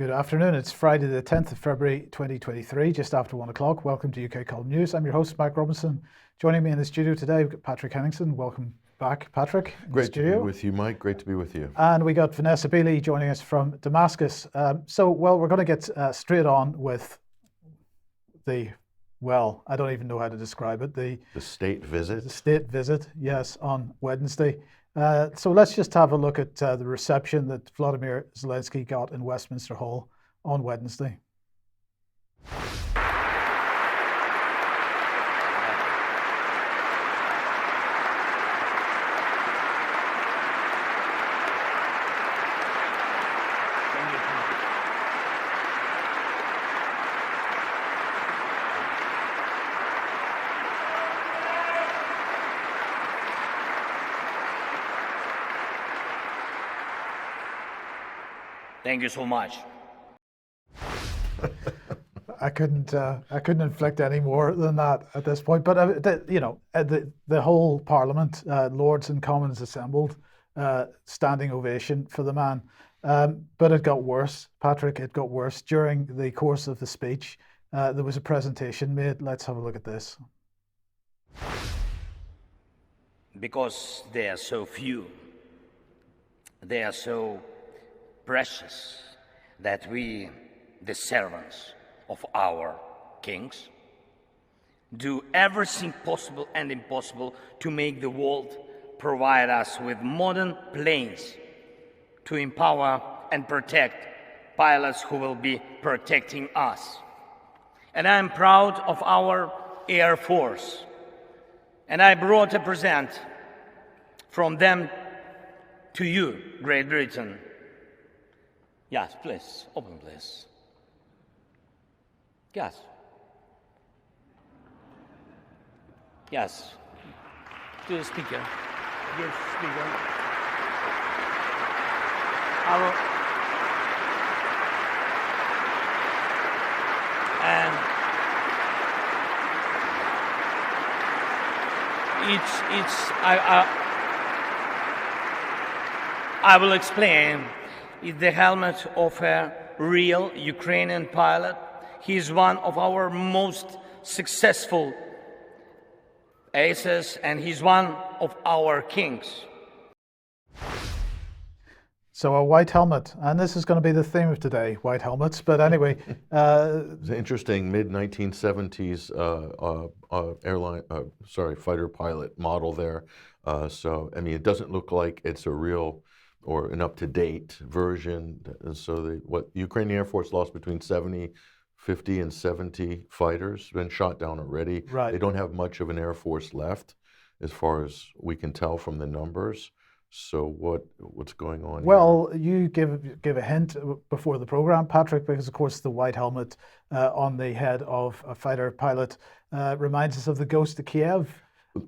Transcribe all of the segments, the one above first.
Good afternoon. It's Friday the 10th of February 2023, just after 1 o'clock. Welcome to UK Column News. I'm your host, Mike Robinson. Joining me in the studio today, we've got Patrick Henningsen. Welcome back, Patrick. Great to be with you, Mike. Great to be with you. And we got Vanessa Beeley joining us from Damascus. We're going to get straight on with I don't even know how to describe it. The state visit. The state visit, yes, on Wednesday. So let's just have a look at the reception that Vladimir Zelensky got in Westminster Hall on Wednesday. Thank you so much. I couldn't inflict any more than that at this point. But the whole Parliament, Lords and Commons assembled, standing ovation for the man. But it got worse, Patrick. It got worse during the course of the speech. There was a presentation made. Let's have a look at this. Because they are so few, they are so precious that we, the servants of our kings, do everything possible and impossible to make the world provide us with modern planes to empower and protect pilots who will be protecting us. And I am proud of our Air Force, and I brought a present from them to you, Great Britain. Yes, please, open please. Yes. Yes. To the speaker. Yes, speaker. And I will explain. It's the helmet of a real Ukrainian pilot. He is one of our most successful aces, and he's one of our kings. So a white helmet, and this is going to be the theme of today, white helmets. But anyway, it's an interesting mid-1970s fighter pilot model there. It doesn't look like it's a real or an up-to-date version. And so what Ukrainian Air Force lost between 50 and 70 fighters, been shot down already. Right. They don't have much of an Air Force left, as far as we can tell from the numbers. So what's going on Well, here? You give a hint before the program, Patrick, because of course the white helmet on the head of a fighter pilot reminds us of the Ghost of Kiev.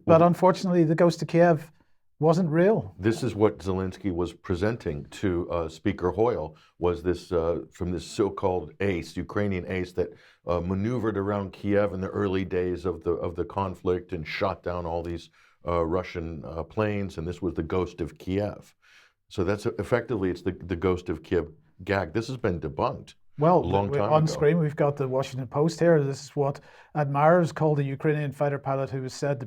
But unfortunately, the Ghost of Kiev wasn't real. This is what Zelensky was presenting to Speaker Hoyle, was this from this so-called ace, Ukrainian ace that maneuvered around Kiev in the early days of the conflict and shot down all these Russian planes, and this was the Ghost of Kiev. So that's effectively, it's the Ghost of Kiev gag. This has been debunked. Well, a long time on ago. Screen we've got the Washington Post here. This is what admirers called a Ukrainian fighter pilot who was said to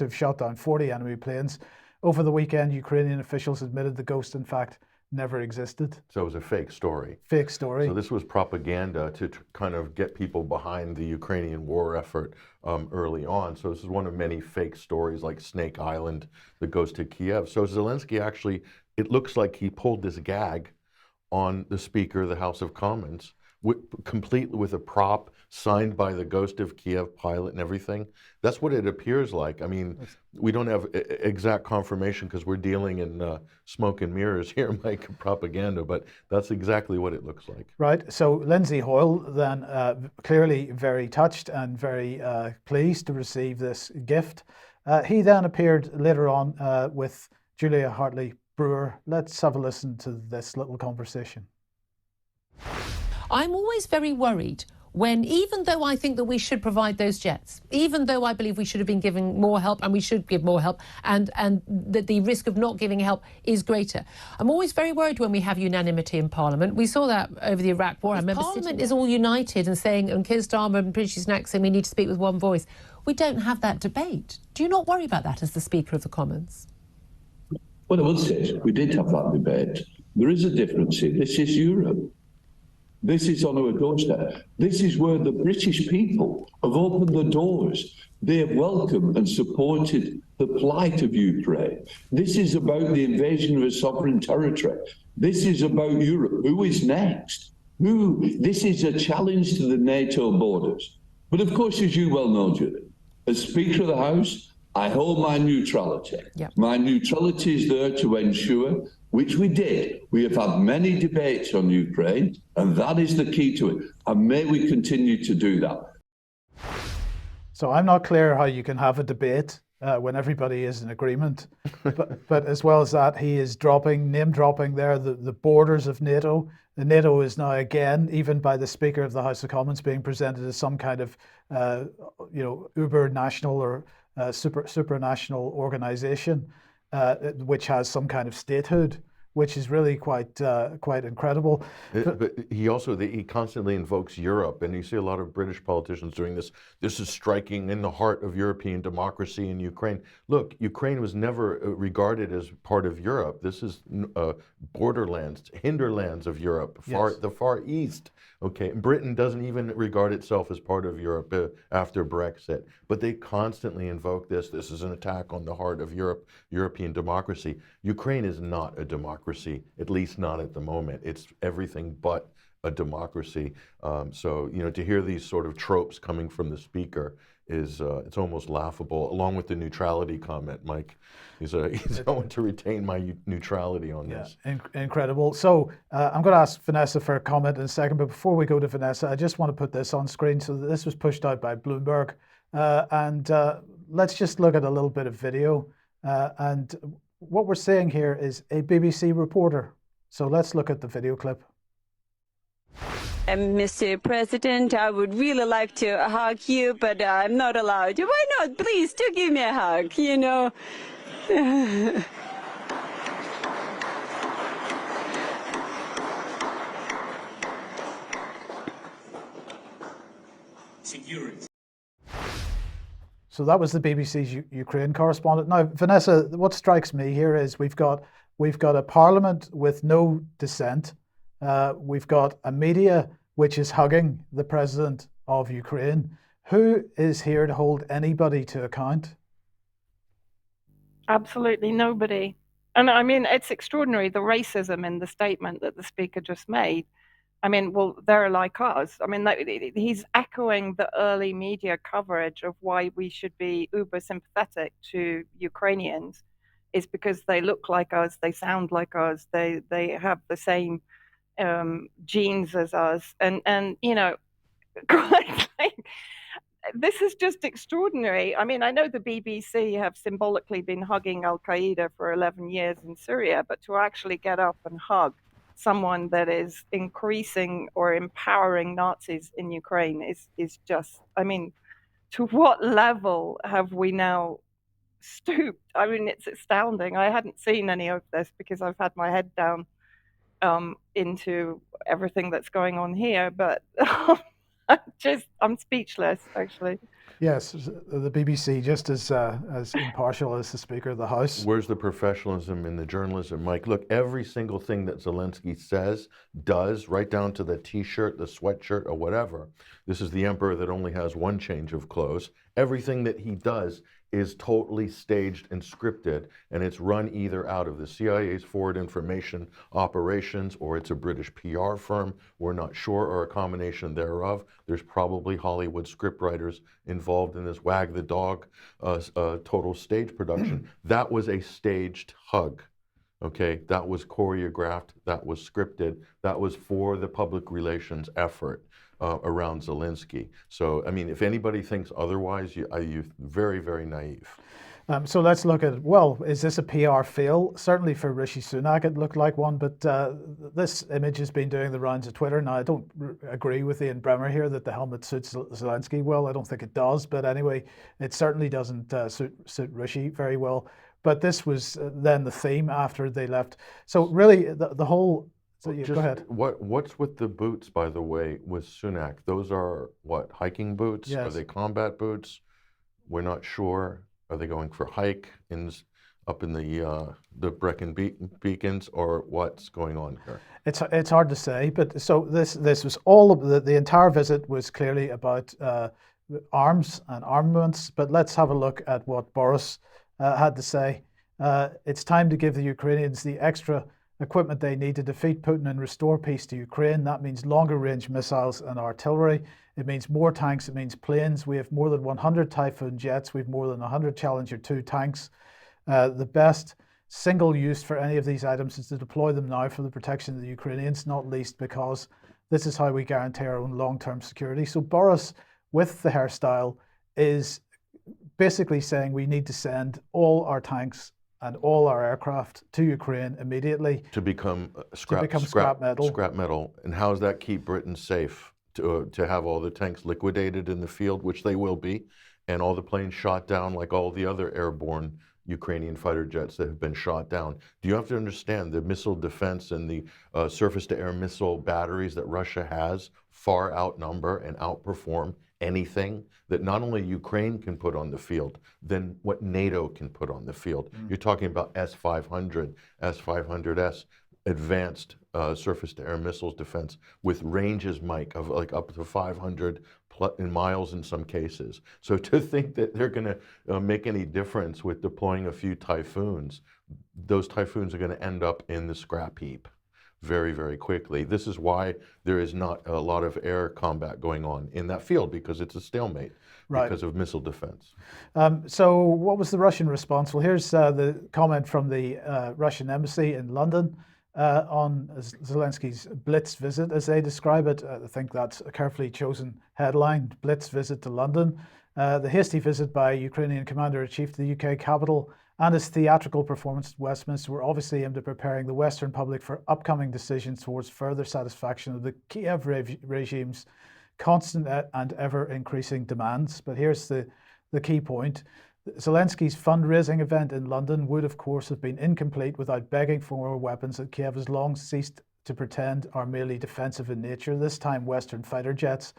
have shot down 40 enemy planes. Over the weekend, Ukrainian officials admitted the Ghost, in fact, never existed. So it was a fake story. Fake story. So this was propaganda to kind of get people behind the Ukrainian war effort early on. So this is one of many fake stories like Snake Island, the Ghost of Kiev. So Zelensky actually, it looks like he pulled this gag on the Speaker of the House of Commons, complete with a prop signed by the Ghost of Kiev pilot and everything. That's what it appears like. I mean, we don't have exact confirmation because we're dealing in smoke and mirrors here, Mike, propaganda, but that's exactly what it looks like. Right. So Lindsay Hoyle then clearly very touched and very pleased to receive this gift. He then appeared later on with Julia Hartley-Brewer. Let's have a listen to this little conversation. I'm always very worried when, even though I think that we should provide those jets, even though I believe we should have been giving more help and we should give more help, and that the risk of not giving help is greater. I'm always very worried when we have unanimity in Parliament. We saw that over the Iraq War. I remember Parliament is all united and saying, and Keir Starmer and Rishi Sunak saying we need to speak with one voice. We don't have that debate. Do you not worry about that as the Speaker of the Commons? What I would say is we did have that debate. There is a difference here. This is Europe. This is on our doorstep. This is where the British people have opened the doors. They have welcomed and supported the plight of Ukraine. This is about the invasion of a sovereign territory. This is about Europe. Who is next? This is a challenge to the NATO borders. But of course, as you well know, Julie, as Speaker of the House, I hold my neutrality. Yep. My neutrality is there to ensure, which we did. We have had many debates on Ukraine, and that is the key to it. And may we continue to do that. So I'm not clear how you can have a debate when everybody is in agreement. but as well as that, he is name dropping there the borders of NATO. The NATO is now again, even by the Speaker of the House of Commons, being presented as some kind of, uber national or supranational organization, which has some kind of statehood, which is really quite incredible. But he constantly invokes Europe, and you see a lot of British politicians doing this. This is striking in the heart of European democracy in Ukraine. Look, Ukraine was never regarded as part of Europe. This is borderlands, hinterlands of Europe, the Far East. Okay, Britain doesn't even regard itself as part of Europe after Brexit, but they constantly invoke this. This is an attack on the heart of Europe, European democracy. Ukraine is not a democracy, at least not at the moment. It's everything but a democracy. So, to hear these sort of tropes coming from the speaker is it's almost laughable, along with the neutrality comment, Mike. He's going to retain my neutrality on this. Incredible. So I'm going to ask Vanessa for a comment in a second, but before we go to Vanessa, I just want to put this on screen. So this was pushed out by Bloomberg. And let's just look at a little bit of video. And what we're seeing here is a BBC reporter. So let's look at the video clip. Mr. President, I would really like to hug you, but I'm not allowed. Why not? Please, do give me a hug, Security. So that was the BBC's Ukraine correspondent. Now, Vanessa, what strikes me here is we've got a parliament with no dissent. We've got a media which is hugging the president of Ukraine. Who is here to hold anybody to account? Absolutely nobody. And I mean, it's extraordinary, the racism in the statement that the speaker just made. I mean, well, they're like us. I mean, he's echoing the early media coverage of why we should be uber sympathetic to Ukrainians is because they look like us, they sound like us, they have the same genes as us, and this is just extraordinary. I mean, I know the BBC have symbolically been hugging Al-Qaeda for 11 years in Syria, but to actually get up and hug someone that is increasing or empowering Nazis in Ukraine is just, I mean, to what level have we now stooped? I mean, it's astounding. I hadn't seen any of this because I've had my head down into everything that's going on here, but I'm speechless, actually. Yes, the BBC, just as impartial as the Speaker of the House. Where's the professionalism in the journalism, Mike? Look, every single thing that Zelensky says, does, right down to the T-shirt, the sweatshirt, or whatever. This is the emperor that only has one change of clothes. Everything that he does is totally staged and scripted, and it's run either out of the CIA's forward information operations or it's a British PR firm, we're not sure, or a combination thereof. There's probably Hollywood scriptwriters involved in this wag the dog total stage production. That was a staged hug. Okay, that was choreographed, that was scripted, that was for the public relations effort around Zelensky. So, I mean, if anybody thinks otherwise, you're very, very naive. So let's look at, well, is this a PR fail? Certainly for Rishi Sunak, it looked like one, but this image has been doing the rounds of Twitter. Now, I don't agree with Ian Bremer here that the helmet suits Zelensky well. I don't think it does, but anyway, it certainly doesn't suit Rishi very well. But this was then the theme after they left. So really, the whole... So yeah, go ahead. What's with the boots, by the way, with Sunak? Those are what, hiking boots? Yes. Are they combat boots? We're not sure. Are they going for hike up in the Brecon Beacons, or what's going on here? It's hard to say, but so this was all of the entire visit was clearly about arms and armaments. But let's have a look at what Boris had to say. It's time to give the Ukrainians the extra equipment they need to defeat Putin and restore peace to Ukraine. That means longer range missiles and artillery. It means more tanks. It means planes. We have more than 100 Typhoon jets. We have more than 100 Challenger 2 tanks. The best single use for any of these items is to deploy them now for the protection of the Ukrainians, not least because this is how we guarantee our own long-term security. So Boris, with the hairstyle, is basically saying we need to send all our tanks and all our aircraft to Ukraine immediately to become scrap metal. Scrap metal. And how does that keep Britain safe? To have all the tanks liquidated in the field, which they will be, and all the planes shot down like all the other airborne Ukrainian fighter jets that have been shot down. Do you have to understand the missile defense and the surface-to-air missile batteries that Russia has far outnumber and outperform anything that not only Ukraine can put on the field, then what NATO can put on the field. You're talking about S-500, S-500S, advanced surface-to-air missiles defense with ranges, Mike, of like up to 500 in miles in some cases. So to think that they're going to make any difference with deploying a few Typhoons, those Typhoons are going to end up in the scrap heap very, very quickly. This is why there is not a lot of air combat going on in that field, because it's a stalemate because of missile defense. So what was the Russian response? Well, here's the comment from the Russian embassy in London on Zelensky's Blitz visit, as they describe it. I think that's a carefully chosen headline, Blitz visit to London. The hasty visit by Ukrainian Commander-in-Chief to the UK capital and his theatrical performance at Westminster were obviously aimed at preparing the Western public for upcoming decisions towards further satisfaction of the Kiev regime's constant and ever-increasing demands. But here's the key point. Zelensky's fundraising event in London would, of course, have been incomplete without begging for more weapons that Kiev has long ceased to pretend are merely defensive in nature, this time Western fighter jets.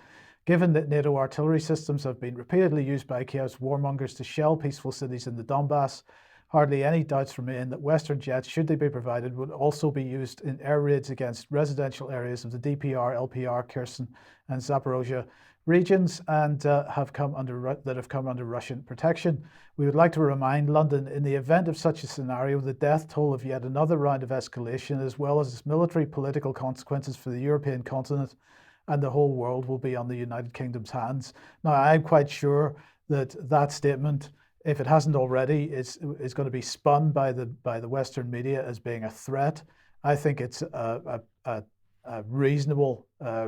Given that NATO artillery systems have been repeatedly used by Kiev's warmongers to shell peaceful cities in the Donbass, hardly any doubts remain that Western jets, should they be provided, would also be used in air raids against residential areas of the DPR, LPR, Kherson and Zaporozhye regions and have come under Russian protection. We would like to remind London, in the event of such a scenario, the death toll of yet another round of escalation, as well as its military political consequences for the European continent and the whole world, will be on the United Kingdom's hands. Now, I'm quite sure that that statement, if it hasn't already, is going to be spun by the Western media as being a threat. I think it's a reasonable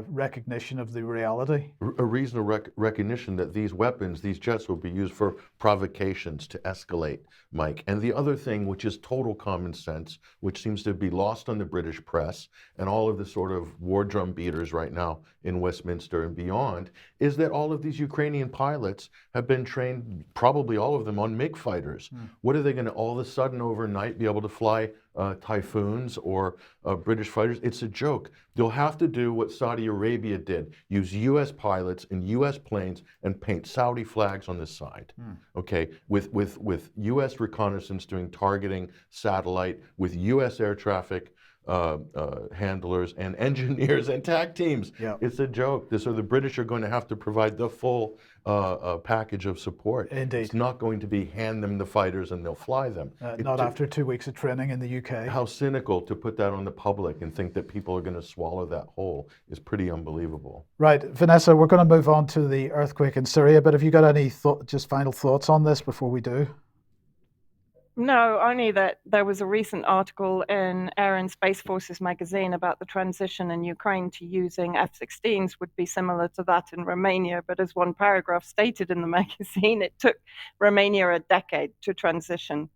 recognition of the reality. A reasonable recognition that these weapons, these jets, will be used for provocations to escalate, Mike. And the other thing, which is total common sense, which seems to be lost on the British press and all of the sort of war drum beaters right now in Westminster and beyond, is that all of these Ukrainian pilots have been trained, probably all of them, on MiG fighters. What are they going to all of a sudden overnight be able to fly Typhoons or British fighters? It's a joke. They'll have to do what Saudi Arabia did, use U.S. pilots and U.S. planes and paint Saudi flags on the side, okay, with U.S. reconnaissance doing targeting, satellite, with U.S. air traffic handlers and engineers and TAC teams. Yeah. It's a joke. So the British are going to have to provide the full package of support. Indeed. It's not going to be hand them the fighters and they'll fly them. Not after 2 weeks of training in the UK. How cynical to put that on the public and think that people are going to swallow that whole is pretty unbelievable. Right, Vanessa, we're going to move on to the earthquake in Syria, but have you got any just final thoughts on this before we do? No, only that there was a recent article in Air and Space Forces magazine about the transition in Ukraine to using F-16s would be similar to that in Romania. But as one paragraph stated in the magazine, it took Romania a decade to transition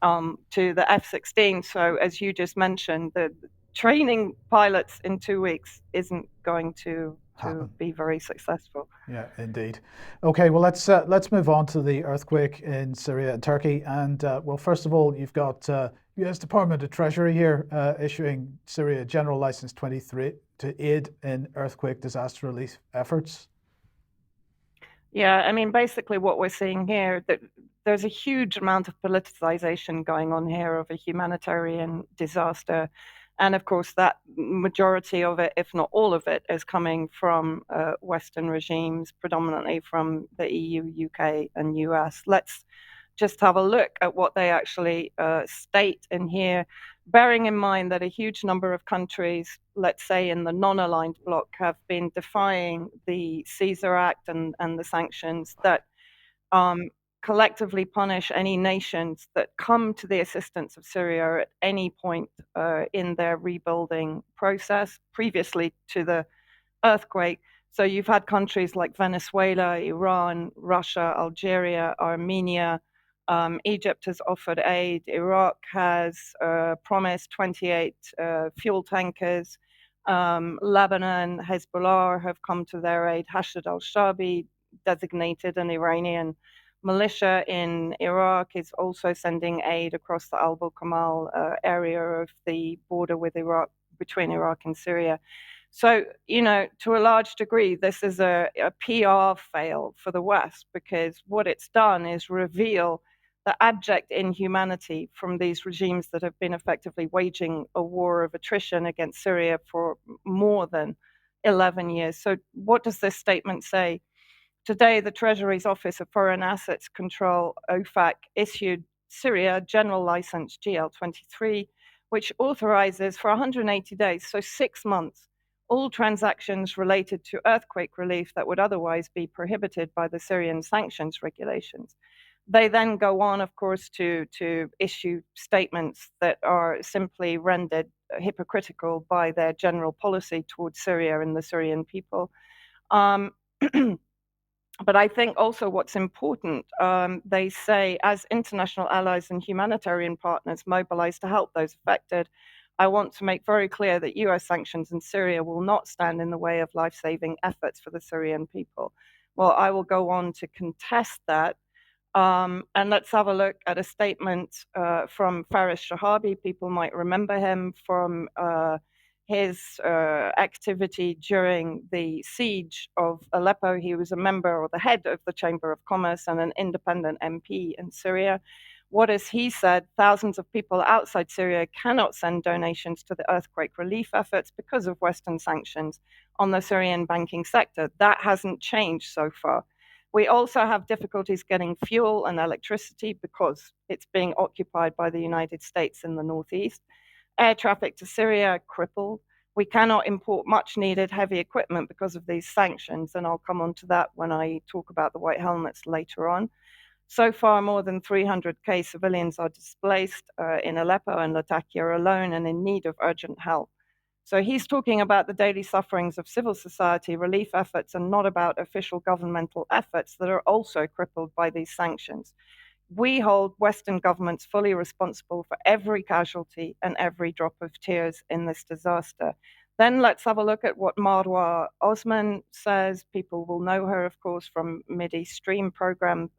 to the F-16. So as you just mentioned, the training pilots in 2 weeks isn't going to be very successful. Yeah, indeed. Okay, well let's move on to the earthquake in Syria and Turkey. And well, first of all, you've got U.S. Department of Treasury here issuing Syria General License 23 to aid in earthquake disaster relief efforts. Yeah, I mean, basically what we're seeing here, that there's a huge amount of politicization going on here of a humanitarian disaster. And of course, that majority of it, if not all of it, is coming from Western regimes, predominantly from the EU, UK, and US. Let's just have a look at what they actually state in here, bearing in mind that a huge number of countries, let's say in the non-aligned bloc, have been defying the Caesar Act and the sanctions that collectively punish any nations that come to the assistance of Syria at any point in their rebuilding process, previously to the earthquake. So you've had countries like Venezuela, Iran, Russia, Algeria, Armenia. Egypt has offered aid. Iraq has promised 28 fuel tankers. Lebanon, Hezbollah have come to their aid. Hashd al-Shaabi, designated an Iranian militia in Iraq, is also sending aid across the Al Kamal area of the border with Iraq, between Iraq and Syria. So, to a large degree, this is a PR fail for the West, because what it's done is reveal the abject inhumanity from these regimes that have been effectively waging a war of attrition against Syria for more than 11 years. So what does this statement say? Today, the Treasury's Office of Foreign Assets Control, OFAC, issued Syria General License GL23, which authorizes for 180 days, so 6 months, all transactions related to earthquake relief that would otherwise be prohibited by the Syrian sanctions regulations. They then go on, of course, to issue statements that are simply rendered hypocritical by their general policy towards Syria and the Syrian people. But I think also what's important, they say, as international allies and humanitarian partners mobilize to help those affected, I want to make very clear that US sanctions in Syria will not stand in the way of life-saving efforts for the Syrian people. Well, I will go on to contest that. And let's have a look at a statement from Faris Shahabi. People might remember him from his activity during the siege of Aleppo. He was a member or the head of the Chamber of Commerce and an independent MP in Syria. What has he said? Thousands of people outside Syria cannot send donations to the earthquake relief efforts because of Western sanctions on the Syrian banking sector. That hasn't changed so far. We also have difficulties getting fuel and electricity because it's being occupied by the United States in the northeast. Air traffic to Syria crippled. We cannot import much needed heavy equipment because of these sanctions, and I'll come on to that when I talk about the white helmets later on. So far, more than 300,000 civilians are displaced in Aleppo and Latakia alone and in need of urgent help. So he's talking about the daily sufferings of civil society relief efforts and not about official governmental efforts that are also crippled by these sanctions. We hold Western governments fully responsible for every casualty and every drop of tears in this disaster. Then let's have a look at what Marwa Osman says. People will know her, of course, from Mideast Stream program.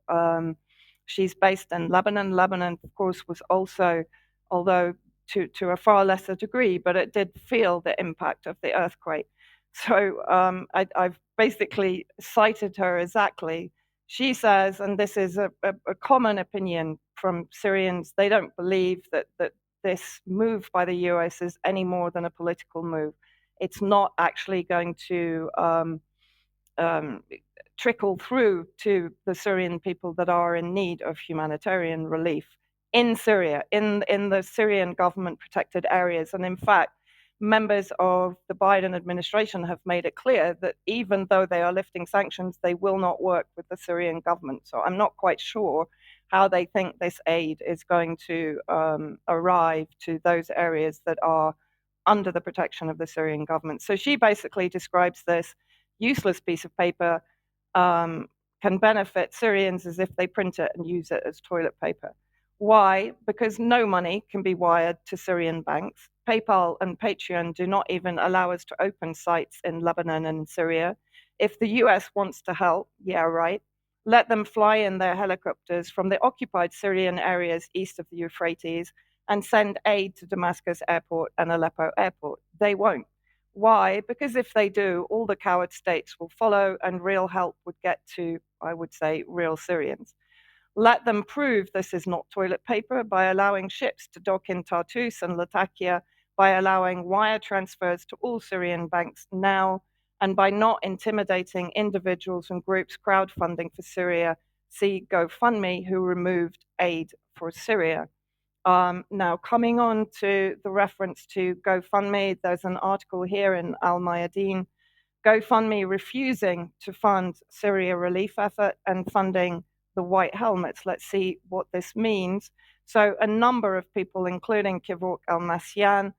She's based in Lebanon. Lebanon, of course, was also, although to a far lesser degree, but it did feel the impact of the earthquake. So I've basically cited her exactly. She says, and this is a common opinion from Syrians, they don't believe that this move by the US is any more than a political move. It's not actually going to trickle through to the Syrian people that are in need of humanitarian relief in Syria, in the Syrian government protected areas. And in fact, members of the Biden administration have made it clear that even though they are lifting sanctions, they will not work with the Syrian government. So I'm not quite sure how they think this aid is going to arrive to those areas that are under the protection of the Syrian government. So she basically describes this useless piece of paper can benefit Syrians as if they print it and use it as toilet paper. Why? Because no money can be wired to Syrian banks. PayPal and Patreon do not even allow us to open sites in Lebanon and Syria. If the US wants to help, yeah, right, let them fly in their helicopters from the occupied Syrian areas east of the Euphrates and send aid to Damascus airport and Aleppo airport. They won't. Why? Because if they do, all the coward states will follow and real help would get to, I would say, real Syrians. Let them prove this is not toilet paper by allowing ships to dock in Tartus and Latakia, by allowing wire transfers to all Syrian banks now, and by not intimidating individuals and groups crowdfunding for Syria. See GoFundMe, who removed aid for Syria. Now, coming on to the reference to GoFundMe, there's an article here in Al Mayadeen. GoFundMe refusing to fund Syria relief effort and funding the white helmets. Let's see what this means. So a number of people, including Kivok Al-Nasyan,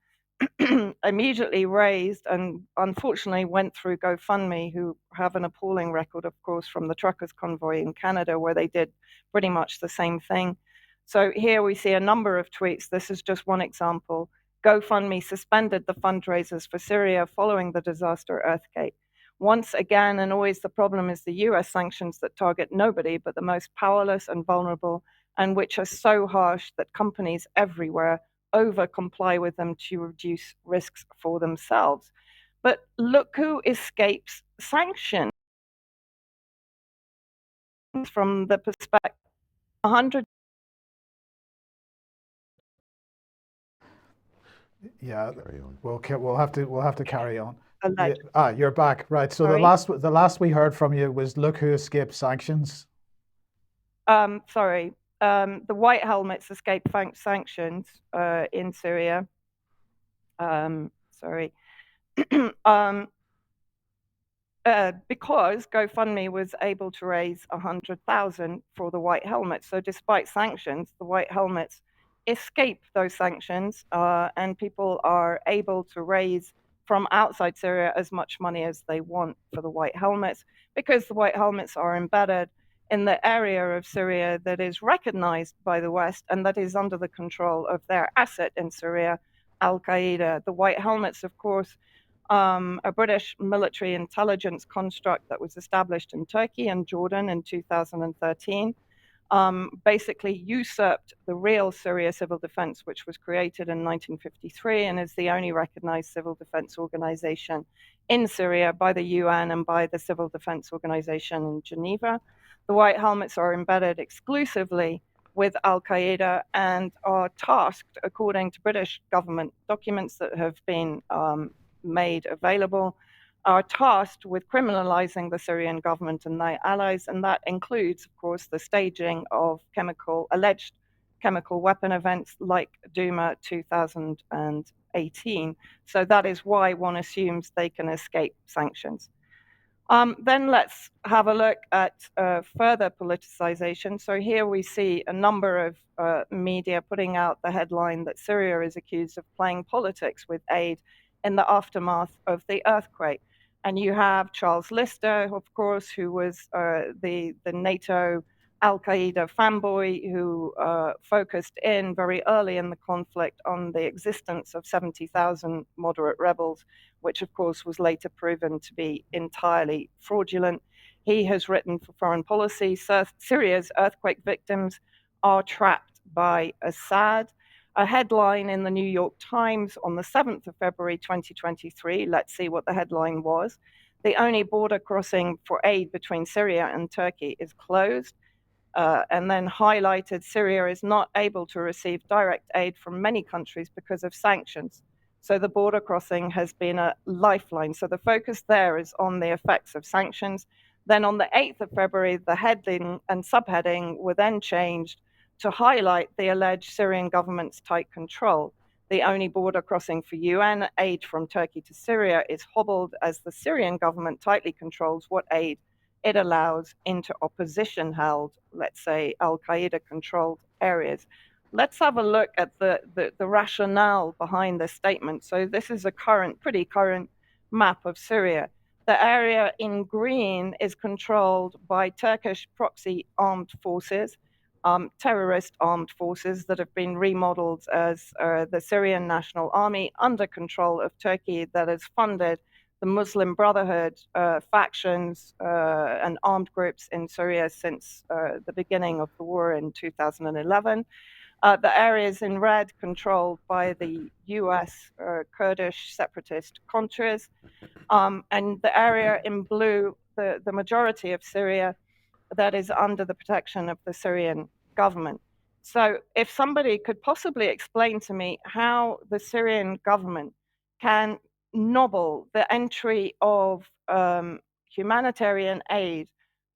immediately raised and unfortunately went through GoFundMe, who have an appalling record, of course, from the truckers' convoy in Canada, where they did pretty much the same thing. So here we see a number of tweets. This is just one example. GoFundMe suspended the fundraisers for Syria following the disaster earthquake. Once again, and always the problem is the US sanctions that target nobody but the most powerless and vulnerable, and which are so harsh that companies everywhere over comply with them to reduce risks for themselves. But look who escapes sanctions from the perspective 100. Yeah, Carry on. we'll have to carry on. Alleged. You're back, right? So Sorry? the last we heard from you was look who escaped sanctions. Sorry. The white helmets escaped sanctions in Syria. Sorry. Because GoFundMe was able to raise 100,000 for the white helmets. So despite sanctions, the white helmets escape those sanctions, and people are able to raise from outside Syria as much money as they want for the white helmets, because the white helmets are embedded in the area of Syria that is recognized by the West and that is under the control of their asset in Syria, Al-Qaeda. The white helmets, of course, a British military intelligence construct that was established in Turkey and Jordan in 2013, basically usurped the real Syria Civil Defense, which was created in 1953 and is the only recognized civil defense organization in Syria by the UN and by the Civil Defense Organization in Geneva. The white helmets are embedded exclusively with Al-Qaeda and are tasked, according to British government documents that have been made available, are tasked with criminalizing the Syrian government and their allies, and that includes, of course, the staging of alleged chemical weapon events like Duma 2018. So that is why one assumes they can escape sanctions. Then let's have a look at further politicization. So here we see a number of media putting out the headline that Syria is accused of playing politics with aid in the aftermath of the earthquake. And you have Charles Lister, of course, who was the NATO Al-Qaeda fanboy who focused in very early in the conflict on the existence of 70,000 moderate rebels, which of course was later proven to be entirely fraudulent. He has written for Foreign Policy, Syria's earthquake victims are trapped by Assad. A headline in the New York Times on the 7th of February 2023, let's see what the headline was. The only border crossing for aid between Syria and Turkey is closed. And then highlighted Syria is not able to receive direct aid from many countries because of sanctions. So the border crossing has been a lifeline. So the focus there is on the effects of sanctions. Then on the 8th of February, the heading and subheading were then changed to highlight the alleged Syrian government's tight control. The only border crossing for UN aid from Turkey to Syria is hobbled as the Syrian government tightly controls what aid it allows into opposition-held, let's say, Al-Qaeda-controlled areas. Let's have a look at the rationale behind this statement. So this is a pretty current map of Syria. The area in green is controlled by Turkish proxy armed forces, terrorist armed forces that have been remodeled as the Syrian National Army under control of Turkey, that has funded the Muslim Brotherhood factions and armed groups in Syria since the beginning of the war in 2011. The areas in red controlled by the US Kurdish separatist Contras, and the area in blue, the majority of Syria, that is under the protection of the Syrian government. So if somebody could possibly explain to me how the Syrian government can nobble the entry of humanitarian aid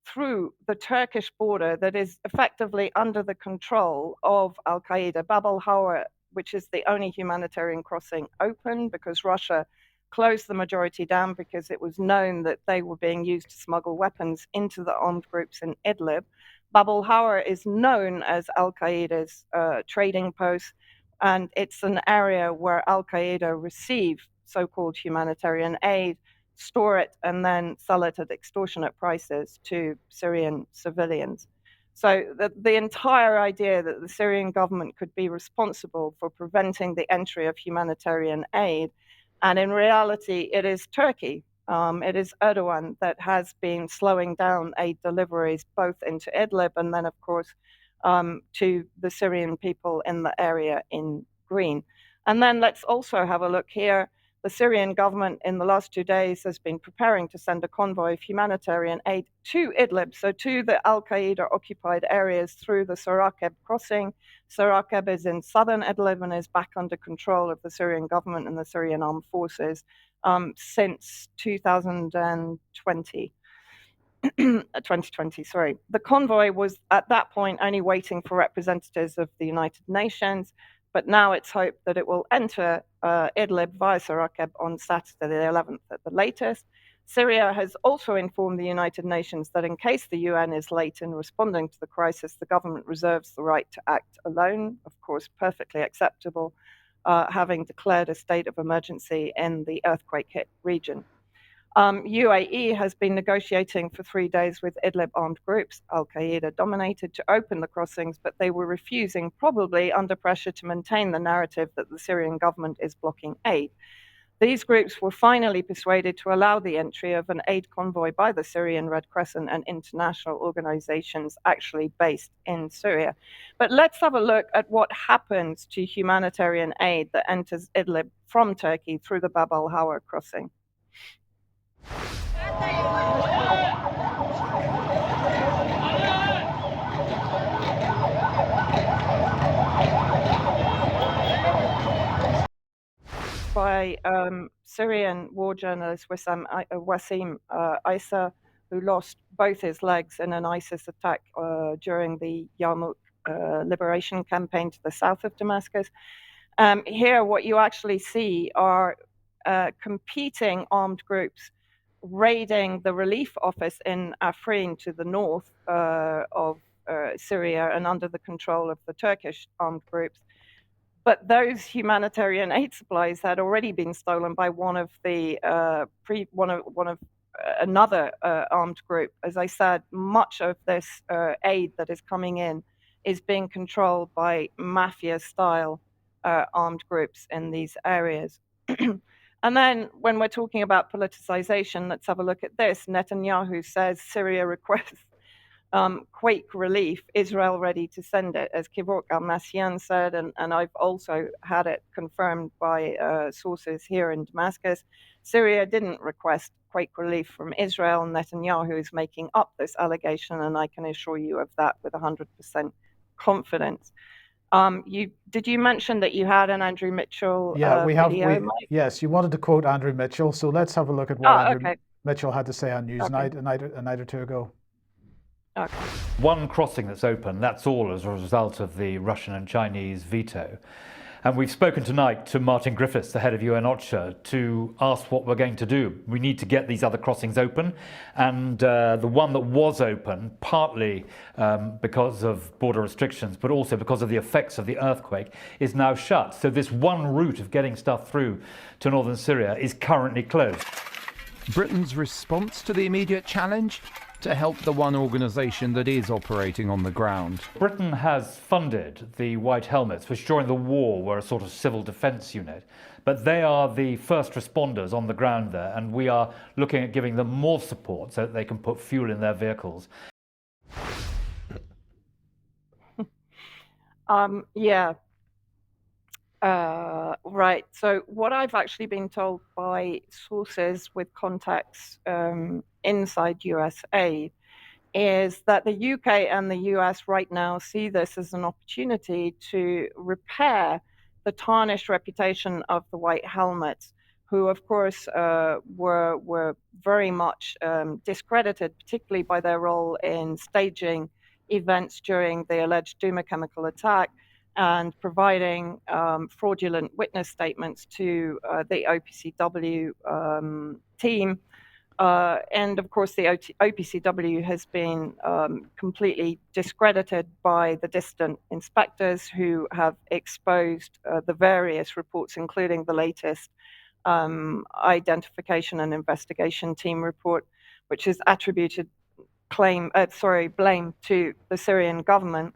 through the Turkish border that is effectively under the control of Al-Qaeda, Bab al-Hawa, which is the only humanitarian crossing open because Russia closed the majority down because it was known that they were being used to smuggle weapons into the armed groups in Idlib. Bab al-Hawa is known as Al-Qaeda's trading post, and it's an area where Al-Qaeda receive so-called humanitarian aid, store it, and then sell it at extortionate prices to Syrian civilians. So the entire idea that the Syrian government could be responsible for preventing the entry of humanitarian aid, and in reality, it is Turkey, it is Erdogan that has been slowing down aid deliveries both into Idlib and then, of course, to the Syrian people in the area in green. And then let's also have a look here. The Syrian government in the last 2 days has been preparing to send a convoy of humanitarian aid to Idlib, so to the Al-Qaeda occupied areas through the Sarakeb crossing. Sarakeb is in southern Idlib and is back under control of the Syrian government and the Syrian armed forces since 2020. 2020, sorry. The convoy was at that point only waiting for representatives of the United Nations, but now it's hoped that it will enter Idlib via Sarakeb on Saturday the 11th at the latest. Syria has also informed the United Nations that in case the UN is late in responding to the crisis, the government reserves the right to act alone, of course, perfectly acceptable, having declared a state of emergency in the earthquake-hit region. UAE has been negotiating for 3 days with Idlib armed groups, Al-Qaeda dominated, to open the crossings, but they were refusing, probably under pressure to maintain the narrative that the Syrian government is blocking aid. These groups were finally persuaded to allow the entry of an aid convoy by the Syrian Red Crescent and international organizations actually based in Syria. But let's have a look at what happens to humanitarian aid that enters Idlib from Turkey through the Bab al-Hawa crossing. By Syrian war journalist Wasim Isa, who lost both his legs in an ISIS attack during the Yarmouk liberation campaign to the south of Damascus. Here, what you actually see are competing armed groups raiding the relief office in Afrin to the north of Syria and under the control of the Turkish armed groups. But those humanitarian aid supplies had already been stolen by one of another armed group. As I said, much of this aid that is coming in is being controlled by mafia-style armed groups in these areas. And then when we're talking about politicization, let's have a look at this. Netanyahu says Syria requests quake relief, Israel ready to send it, as Kivok Al-Masyan said, and I've also had it confirmed by sources here in Damascus. Syria didn't request quake relief from Israel. Netanyahu is making up this allegation, and I can assure you of that with 100% confidence. Did you mention that you had an Andrew Mitchell video, Mike? Yes, you wanted to quote Andrew Mitchell, so let's have a look at what Andrew Mitchell had to say on Newsnight a night or two ago. Okay. One crossing that's open, that's all as a result of the Russian and Chinese veto. And we've spoken tonight to Martin Griffiths, the head of UN OCHA, to ask what we're going to do. We need to get these other crossings open. And the one that was open, partly because of border restrictions, but also because of the effects of the earthquake, is now shut. So this one route of getting stuff through to northern Syria is currently closed. Britain's response to the immediate challenge? To help the one organisation that is operating on the ground. Britain has funded the White Helmets, which during the war were a sort of civil defence unit, but they are the first responders on the ground there, and we are looking at giving them more support so that they can put fuel in their vehicles. Yeah. Right. So what I've actually been told by sources with contacts inside USA is that the UK and the US right now see this as an opportunity to repair the tarnished reputation of the White Helmets, who of course were very much discredited, particularly by their role in staging events during the alleged Duma chemical attack and providing fraudulent witness statements to the OPCW team. And of course, the OPCW has been completely discredited by the dissident inspectors who have exposed the various reports, including the latest identification and investigation team report, which is attributed blame to the Syrian government.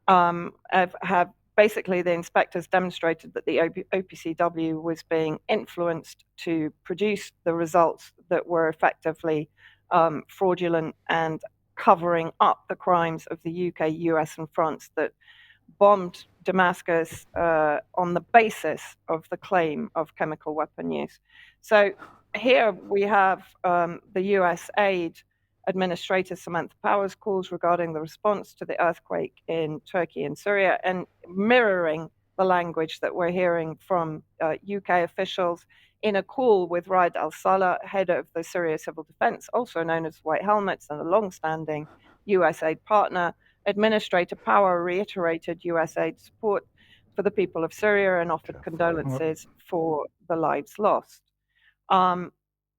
Have basically the inspectors demonstrated that the OPCW was being influenced to produce the results that were effectively fraudulent and covering up the crimes of the UK, US, and France that bombed Damascus on the basis of the claim of chemical weapon use. So here we have the US aid Administrator Samantha Power's calls regarding the response to the earthquake in Turkey and Syria, and mirroring the language that we're hearing from UK officials in a call with Raed al-Salah, head of the Syria Civil Defense, also known as White Helmets, and a long-standing US aid partner. Administrator Power reiterated US aid support for the people of Syria and offered condolences for the lives lost.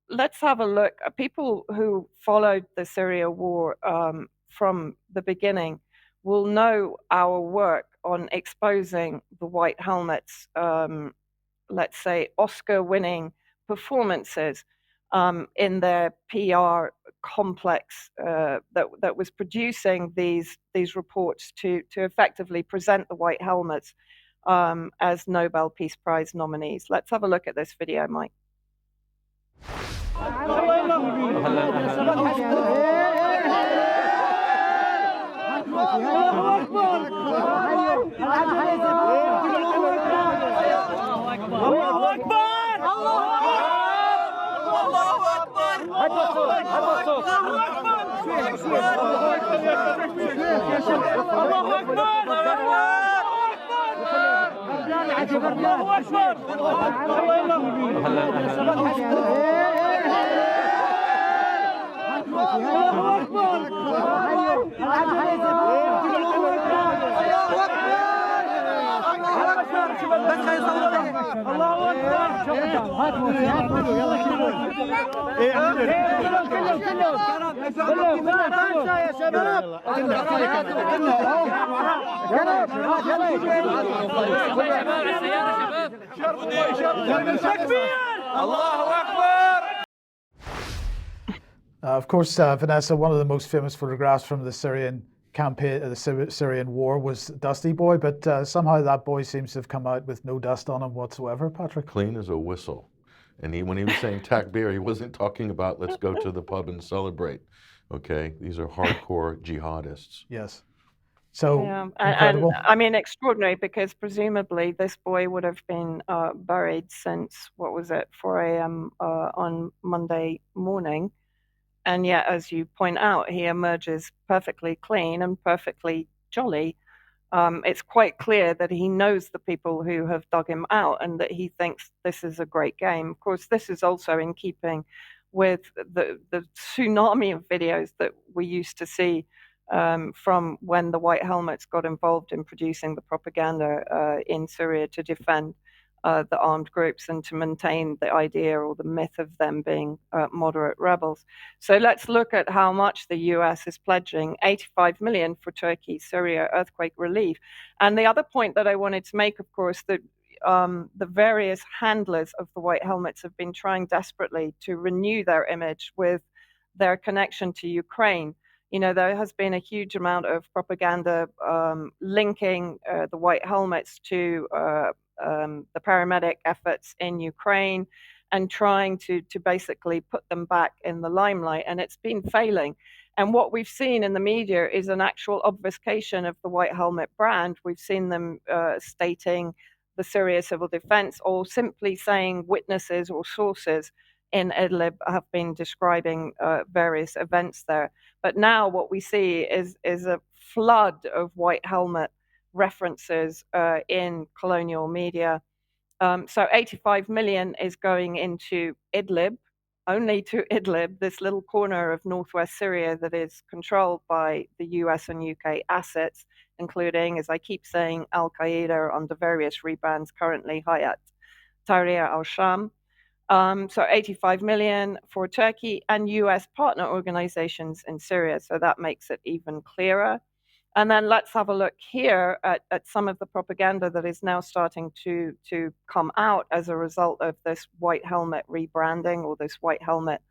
Let's have a look. People who followed the Syria war from the beginning will know our work on exposing the White Helmets, let's say, Oscar-winning performances in their PR complex that was producing these reports to effectively present the White Helmets as Nobel Peace Prize nominees. Let's have a look at this video, Mike. Of course, Vanessa, one of the most famous photographs from the Syrian campaign, the Syrian war, was Dusty Boy, but somehow that boy seems to have come out with no dust on him whatsoever, Patrick. Clean as a whistle. And when he was saying takbir, he wasn't talking about let's go to the pub and celebrate. Okay, these are hardcore jihadists. Yes. So incredible. And I mean, extraordinary, because presumably this boy would have been buried since, what was it, 4 a.m. On Monday morning. And yet, as you point out, he emerges perfectly clean and perfectly jolly. It's quite clear that he knows the people who have dug him out and that he thinks this is a great game. Of course, this is also in keeping with the tsunami of videos that we used to see from when the White Helmets got involved in producing the propaganda in Syria to defend the armed groups and to maintain the idea or the myth of them being moderate rebels. So let's look at how much the US is pledging: 85 million for Turkey, Syria earthquake relief. And the other point that I wanted to make, of course, that the various handlers of the White Helmets have been trying desperately to renew their image with their connection to Ukraine. You know, there has been a huge amount of propaganda linking the White Helmets to the paramedic efforts in Ukraine and trying to basically put them back in the limelight, and it's been failing. And what we've seen in the media is an actual obfuscation of the White Helmet brand. We've seen them stating the Syria Civil Defense, or simply saying witnesses or sources in Idlib have been describing various events there. But now what we see is a flood of White Helmet references in colonial media. So 85 million is going into Idlib, only to Idlib, this little corner of northwest Syria that is controlled by the US and UK assets, including, as I keep saying, Al-Qaeda under various rebrands, currently Hayat Tahrir al-Sham. So 85 million for Turkey and US partner organizations in Syria. So that makes it even clearer. And then let's have a look here at some of the propaganda that is now starting to come out as a result of this White Helmet rebranding, or this White Helmet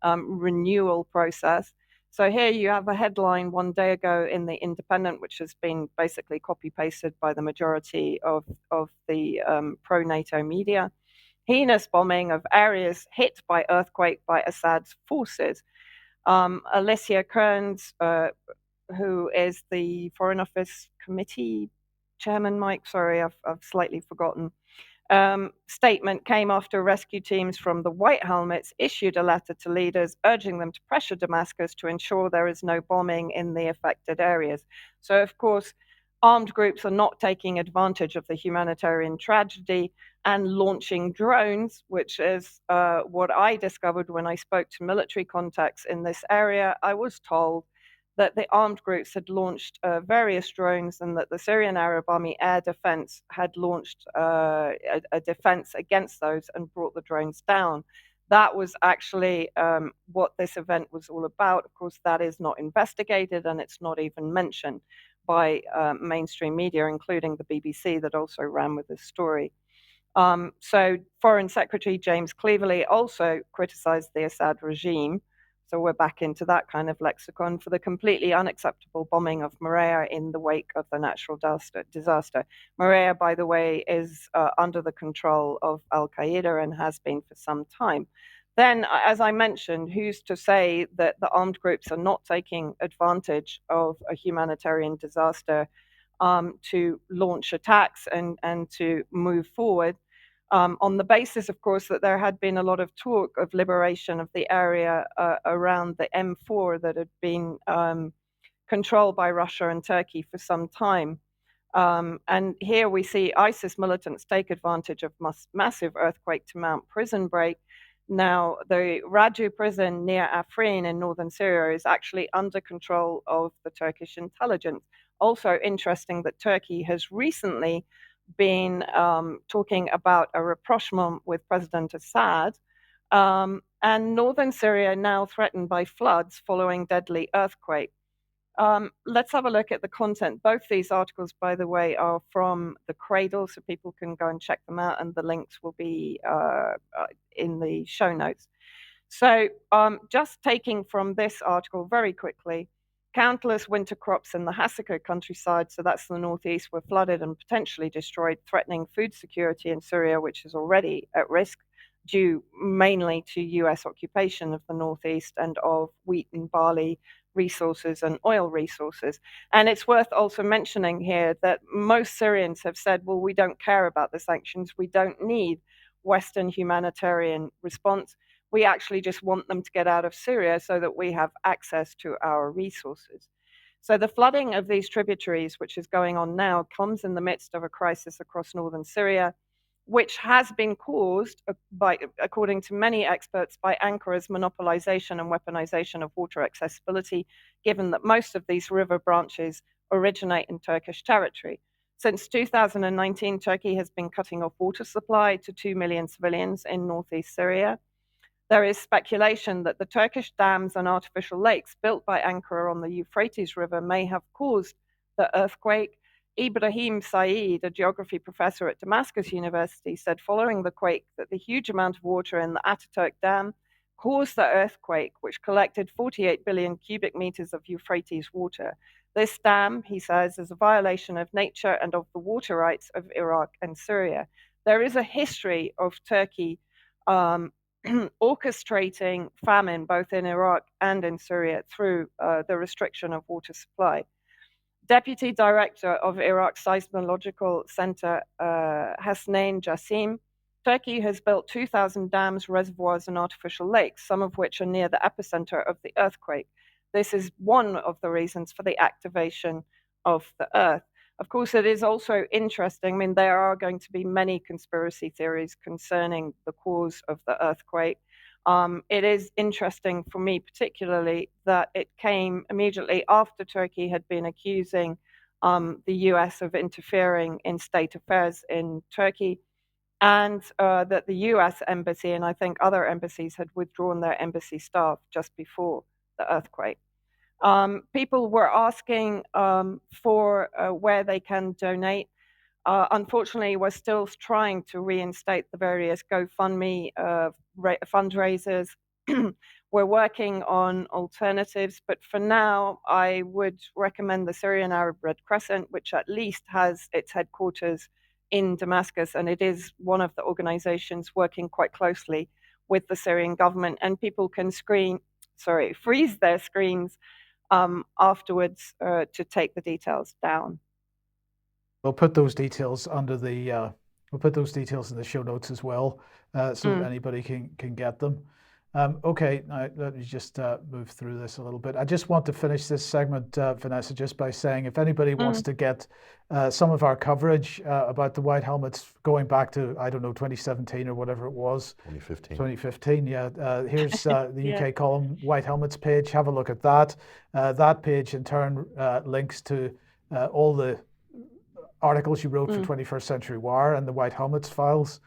renewal process. So here you have a headline one day ago in The Independent, which has been basically copy-pasted by the majority of the pro-NATO media. Heinous bombing of areas hit by earthquake by Assad's forces. Alicia Kearns, who is the Foreign Office Committee Chairman, Mike, sorry, I've slightly forgotten, statement came after rescue teams from the White Helmets issued a letter to leaders urging them to pressure Damascus to ensure there is no bombing in the affected areas. So, of course, armed groups are not taking advantage of the humanitarian tragedy and launching drones, which is what I discovered when I spoke to military contacts in this area. I was told that the armed groups had launched various drones, and that the Syrian Arab Army Air Defense had launched a defense against those and brought the drones down. That was actually what this event was all about. Of course, that is not investigated, and it's not even mentioned by mainstream media, including the BBC, that also ran with this story. So Foreign Secretary James Cleverly also criticized the Assad regime. So we're back into that kind of lexicon, for the completely unacceptable bombing of Morea in the wake of the natural disaster. Morea, by the way, is under the control of Al-Qaeda and has been for some time. Then, as I mentioned, who's to say that the armed groups are not taking advantage of a humanitarian disaster to launch attacks and to move forward? On the basis, of course, that there had been a lot of talk of liberation of the area around the M4 that had been controlled by Russia and Turkey for some time. And here we see ISIS militants take advantage of massive earthquake to mount prison break. Now, the Raju prison near Afrin in northern Syria is actually under control of the Turkish intelligence. Also interesting that Turkey has recently been talking about a rapprochement with President Assad, and northern Syria now threatened by floods following deadly earthquake. Let's have a look at the content. Both these articles, by the way, are from The Cradle, so people can go and check them out, and the links will be in the show notes. So just taking from this article very quickly, countless winter crops in the Hasaka countryside, so that's the northeast, were flooded and potentially destroyed, threatening food security in Syria, which is already at risk due mainly to US occupation of the northeast and of wheat and barley resources and oil resources. And it's worth also mentioning here that most Syrians have said, well, we don't care about the sanctions. We don't need Western humanitarian response. We actually just want them to get out of Syria so that we have access to our resources. So the flooding of these tributaries, which is going on now, comes in the midst of a crisis across northern Syria. which has been caused, according to many experts, by Ankara's monopolization and weaponization of water accessibility, given that most of these river branches originate in Turkish territory. Since 2019, Turkey has been cutting off water supply to 2 million civilians in northeast Syria. There is speculation that the Turkish dams and artificial lakes built by Ankara on the Euphrates River may have caused the earthquake. Ibrahim Saeed, a geography professor at Damascus University, said following the quake that the huge amount of water in the Ataturk Dam caused the earthquake, which collected 48 billion cubic meters of Euphrates water. This dam, he says, is a violation of nature and of the water rights of Iraq and Syria. There is a history of Turkey orchestrating famine both in Iraq and in Syria through the restriction of water supply. Deputy Director of Iraq's Seismological Center, Hasnain Jassim, Turkey has built 2,000 dams, reservoirs, and artificial lakes, some of which are near the epicenter of the earthquake. This is one of the reasons for the activation of the earth. Of course, it is also interesting. I mean, there are going to be many conspiracy theories concerning the cause of the earthquake. It is interesting for me, particularly, that it came immediately after Turkey had been accusing the US of interfering in state affairs in Turkey, and that the US embassy and I think other embassies had withdrawn their embassy staff just before the earthquake. People were asking for where they can donate. Unfortunately, we're still trying to reinstate the various GoFundMe fundraisers. We're working on alternatives, but for now, I would recommend the Syrian Arab Red Crescent, which at least has its headquarters in Damascus, and it is one of the organizations working quite closely with the Syrian government, and people can freeze their screens afterwards to take the details down. We'll put those details under the we'll put those details in the show notes as well, so anybody can get them. Okay, now let me just move through this a little bit. I just want to finish this segment, Vanessa, just by saying if anybody wants to get some of our coverage about the White Helmets going back to, I don't know, 2017 or whatever it was. 2015, yeah. Here's the UK column White Helmets page. Have a look at that. That page in turn links to all the articles you wrote for 21st Century Wire and the White Helmets files.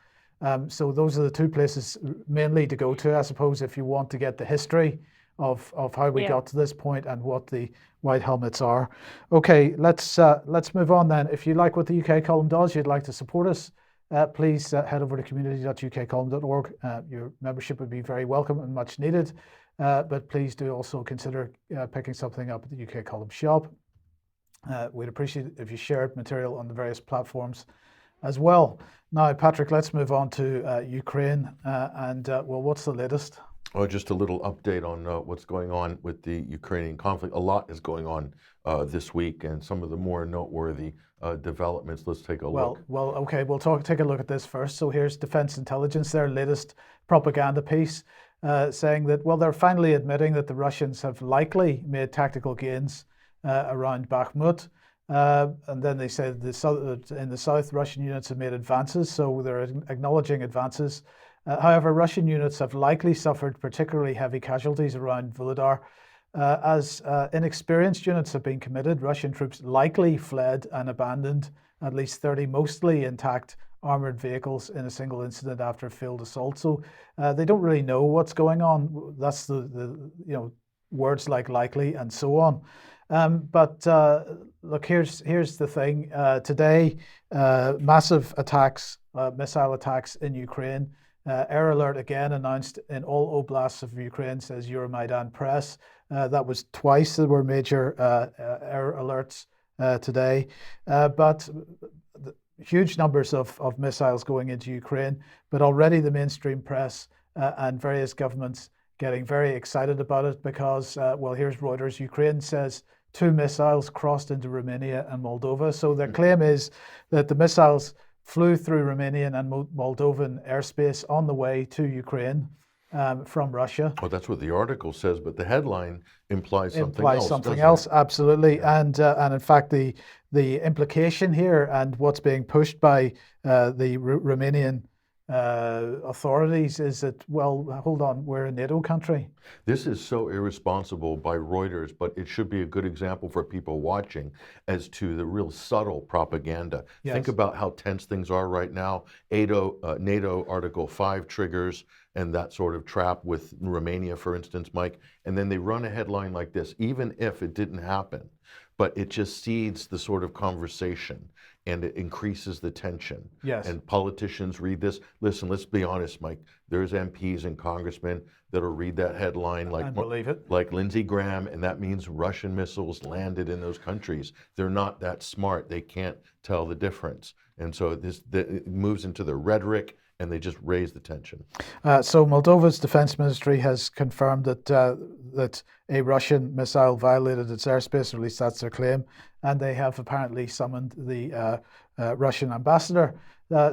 So those are the two places mainly to go to, I suppose, if you want to get the history of how we got to this point and what the White Helmets are. Okay, let's move on then. If you like what the UK column does, you'd like to support us, please head over to community.ukcolumn.org. Your membership would be very welcome and much needed, but please do also consider picking something up at the UK column shop. We'd appreciate it if you shared material on the various platforms as well. Now, Patrick, let's move on to Ukraine well, what's the latest? Oh, just a little update on what's going on with the Ukrainian conflict. A lot is going on this week, and some of the more noteworthy developments. Let's take a look. Well, okay, we'll take a look at this first. So here's Defense Intelligence, their latest propaganda piece, saying that, well, they're finally admitting that the Russians have likely made tactical gains around Bakhmut. And then they said in the south, Russian units have made advances, so they're acknowledging advances. However, Russian units have likely suffered particularly heavy casualties around Vuhledar. As inexperienced units have been committed, Russian troops likely fled and abandoned at least 30 mostly intact armored vehicles in a single incident after a failed assault. So they don't really know what's going on. That's the words like likely and so on. But look, here's the thing. Today, massive attacks, missile attacks in Ukraine. Air alert again announced in all oblasts of Ukraine, says Euromaidan Press. That was twice there were major air alerts today. But huge numbers of missiles going into Ukraine. But already the mainstream press and various governments getting very excited about it because, well, here's Reuters. Ukraine says 2 missiles crossed into Romania and Moldova. So their claim is that the missiles flew through Romanian and Moldovan airspace on the way to Ukraine. from Russia. Well, that's what the article says, but the headline implies something Implies else. something doesn't else, it? absolutely. And in fact, the implication here and what's being pushed by the Romanian authorities is that, well, hold on, we're a NATO country. This is so irresponsible by Reuters, but it should be a good example for people watching as to the real subtle propaganda. Yes. Think about how tense things are right now. NATO Article 5 triggers and that sort of trap with Romania, for instance, Mike. And then they run a headline like this, even if it didn't happen, but it just seeds the sort of conversation and it increases the tension. Yes. And politicians read this. Listen, let's be honest, Mike. There's MPs and congressmen that'll read that headline And believe it. like Lindsey Graham, and that means Russian missiles landed in those countries. They're not that smart. They can't tell the difference. And so it moves into the rhetoric, and they just raise the tension. So Moldova's defense ministry has confirmed that a Russian missile violated its airspace, or at least that's their claim, and they have apparently summoned the Russian ambassador.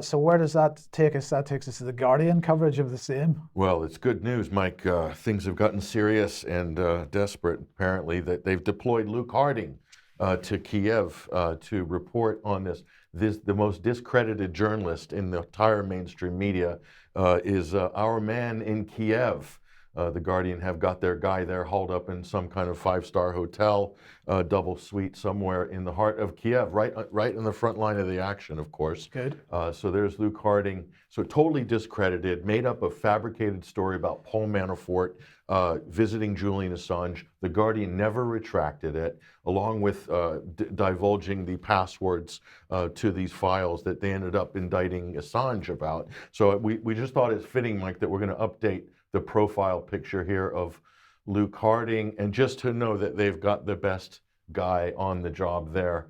So where does that take us? That takes us to the Guardian coverage of the same. Well, it's good news, Mike. Things have gotten serious and desperate, apparently, that they've deployed Luke Harding to Kiev to report on this. The most discredited journalist in the entire mainstream media is our man in Kiev. The Guardian have got their guy there hauled up in some kind of five-star hotel, double suite somewhere in the heart of Kiev, right in the front line of the action, of course. Good. So there's Luke Harding. So totally discredited, made up a fabricated story about Paul Manafort visiting Julian Assange. The Guardian never retracted it, along with divulging the passwords to these files that they ended up indicting Assange about. So we just thought it's fitting, Mike, that we're going to update the profile picture here of Luke Harding, and just to know that they've got the best guy on the job there,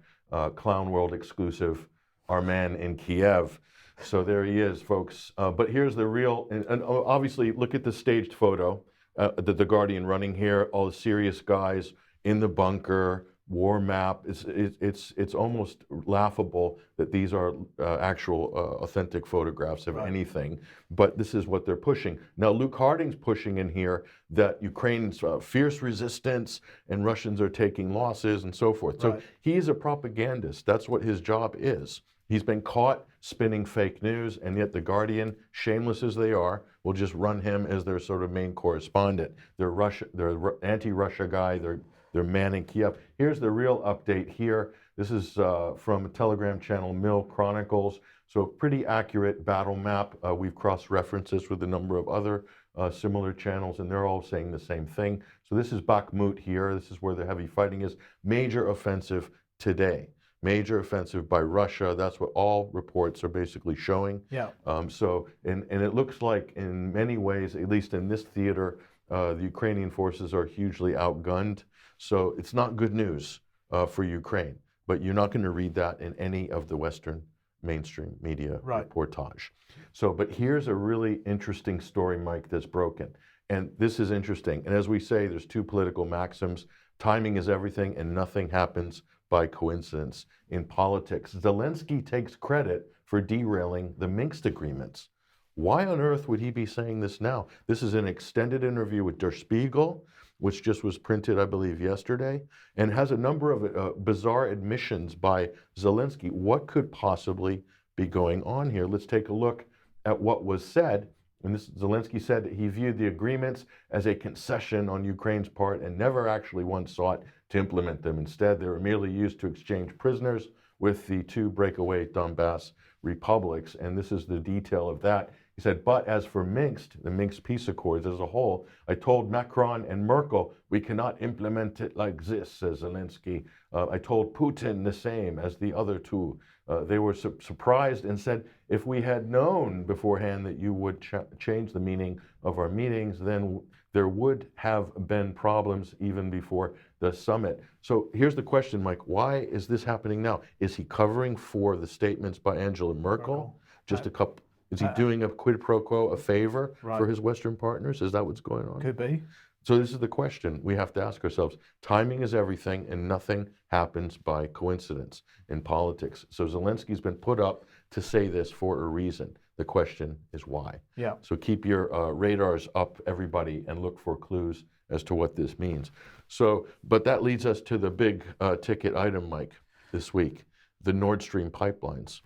Clown World exclusive, our man in Kiev. So there he is, folks. But here's the real, and obviously look at the staged photo that the Guardian running here, all the serious guys in the bunker, war map. It's almost laughable that these are actual authentic photographs of anything, but this is what they're pushing. Now Luke Harding's pushing in here that Ukraine's fierce resistance and Russians are taking losses and so forth. So he's a propagandist. That's what his job is. He's been caught spinning fake news, and yet the Guardian, shameless as they are, will just run him as their sort of main correspondent. They're anti-Russia guy. They're manning Kiev. Here's the real update here. This is from a Telegram channel, Mill Chronicles. So pretty accurate battle map. We've cross-referenced with a number of other similar channels, and they're all saying the same thing. So this is Bakhmut here. This is where the heavy fighting is. Major offensive today. Major offensive by Russia. That's what all reports are basically showing. Yeah. So, and it looks like in many ways, at least in this theater, the Ukrainian forces are hugely outgunned. So it's not good news for Ukraine, but you're not going to read that in any of the Western mainstream media reportage. So, but here's a really interesting story, Mike, that's broken. And this is interesting. And as we say, there's two political maxims. Timing is everything and nothing happens by coincidence. In politics, Zelensky takes credit for derailing the Minsk agreements. Why on earth would he be saying this now? This is an extended interview with Der Spiegel, which just was printed, I believe, yesterday, and has a number of bizarre admissions by Zelensky. What could possibly be going on here? Let's take a look at what was said. And Zelensky said that he viewed the agreements as a concession on Ukraine's part and never actually once sought to implement them. Instead, they were merely used to exchange prisoners with the two breakaway Donbass republics. And this is the detail of that. He said, but as for Minsk, the Minsk peace accords as a whole, I told Macron and Merkel, we cannot implement it like this, says Zelensky. I told Putin the same as the other two. They were surprised and said, if we had known beforehand that you would change the meaning of our meetings, then there would have been problems even before the summit. So here's the question, Mike. Why is this happening now? Is he covering for the statements by Angela Merkel? Just a couple. Is he doing a quid pro quo, a favor for his Western partners? Is that what's going on? Could be. So this is the question we have to ask ourselves. Timing is everything, and nothing happens by coincidence in politics. So Zelensky's been put up to say this for a reason. The question is why. Yeah. So keep your radars up, everybody, and look for clues as to what this means. So, but that leads us to the big ticket item, Mike, this week, the Nord Stream pipelines.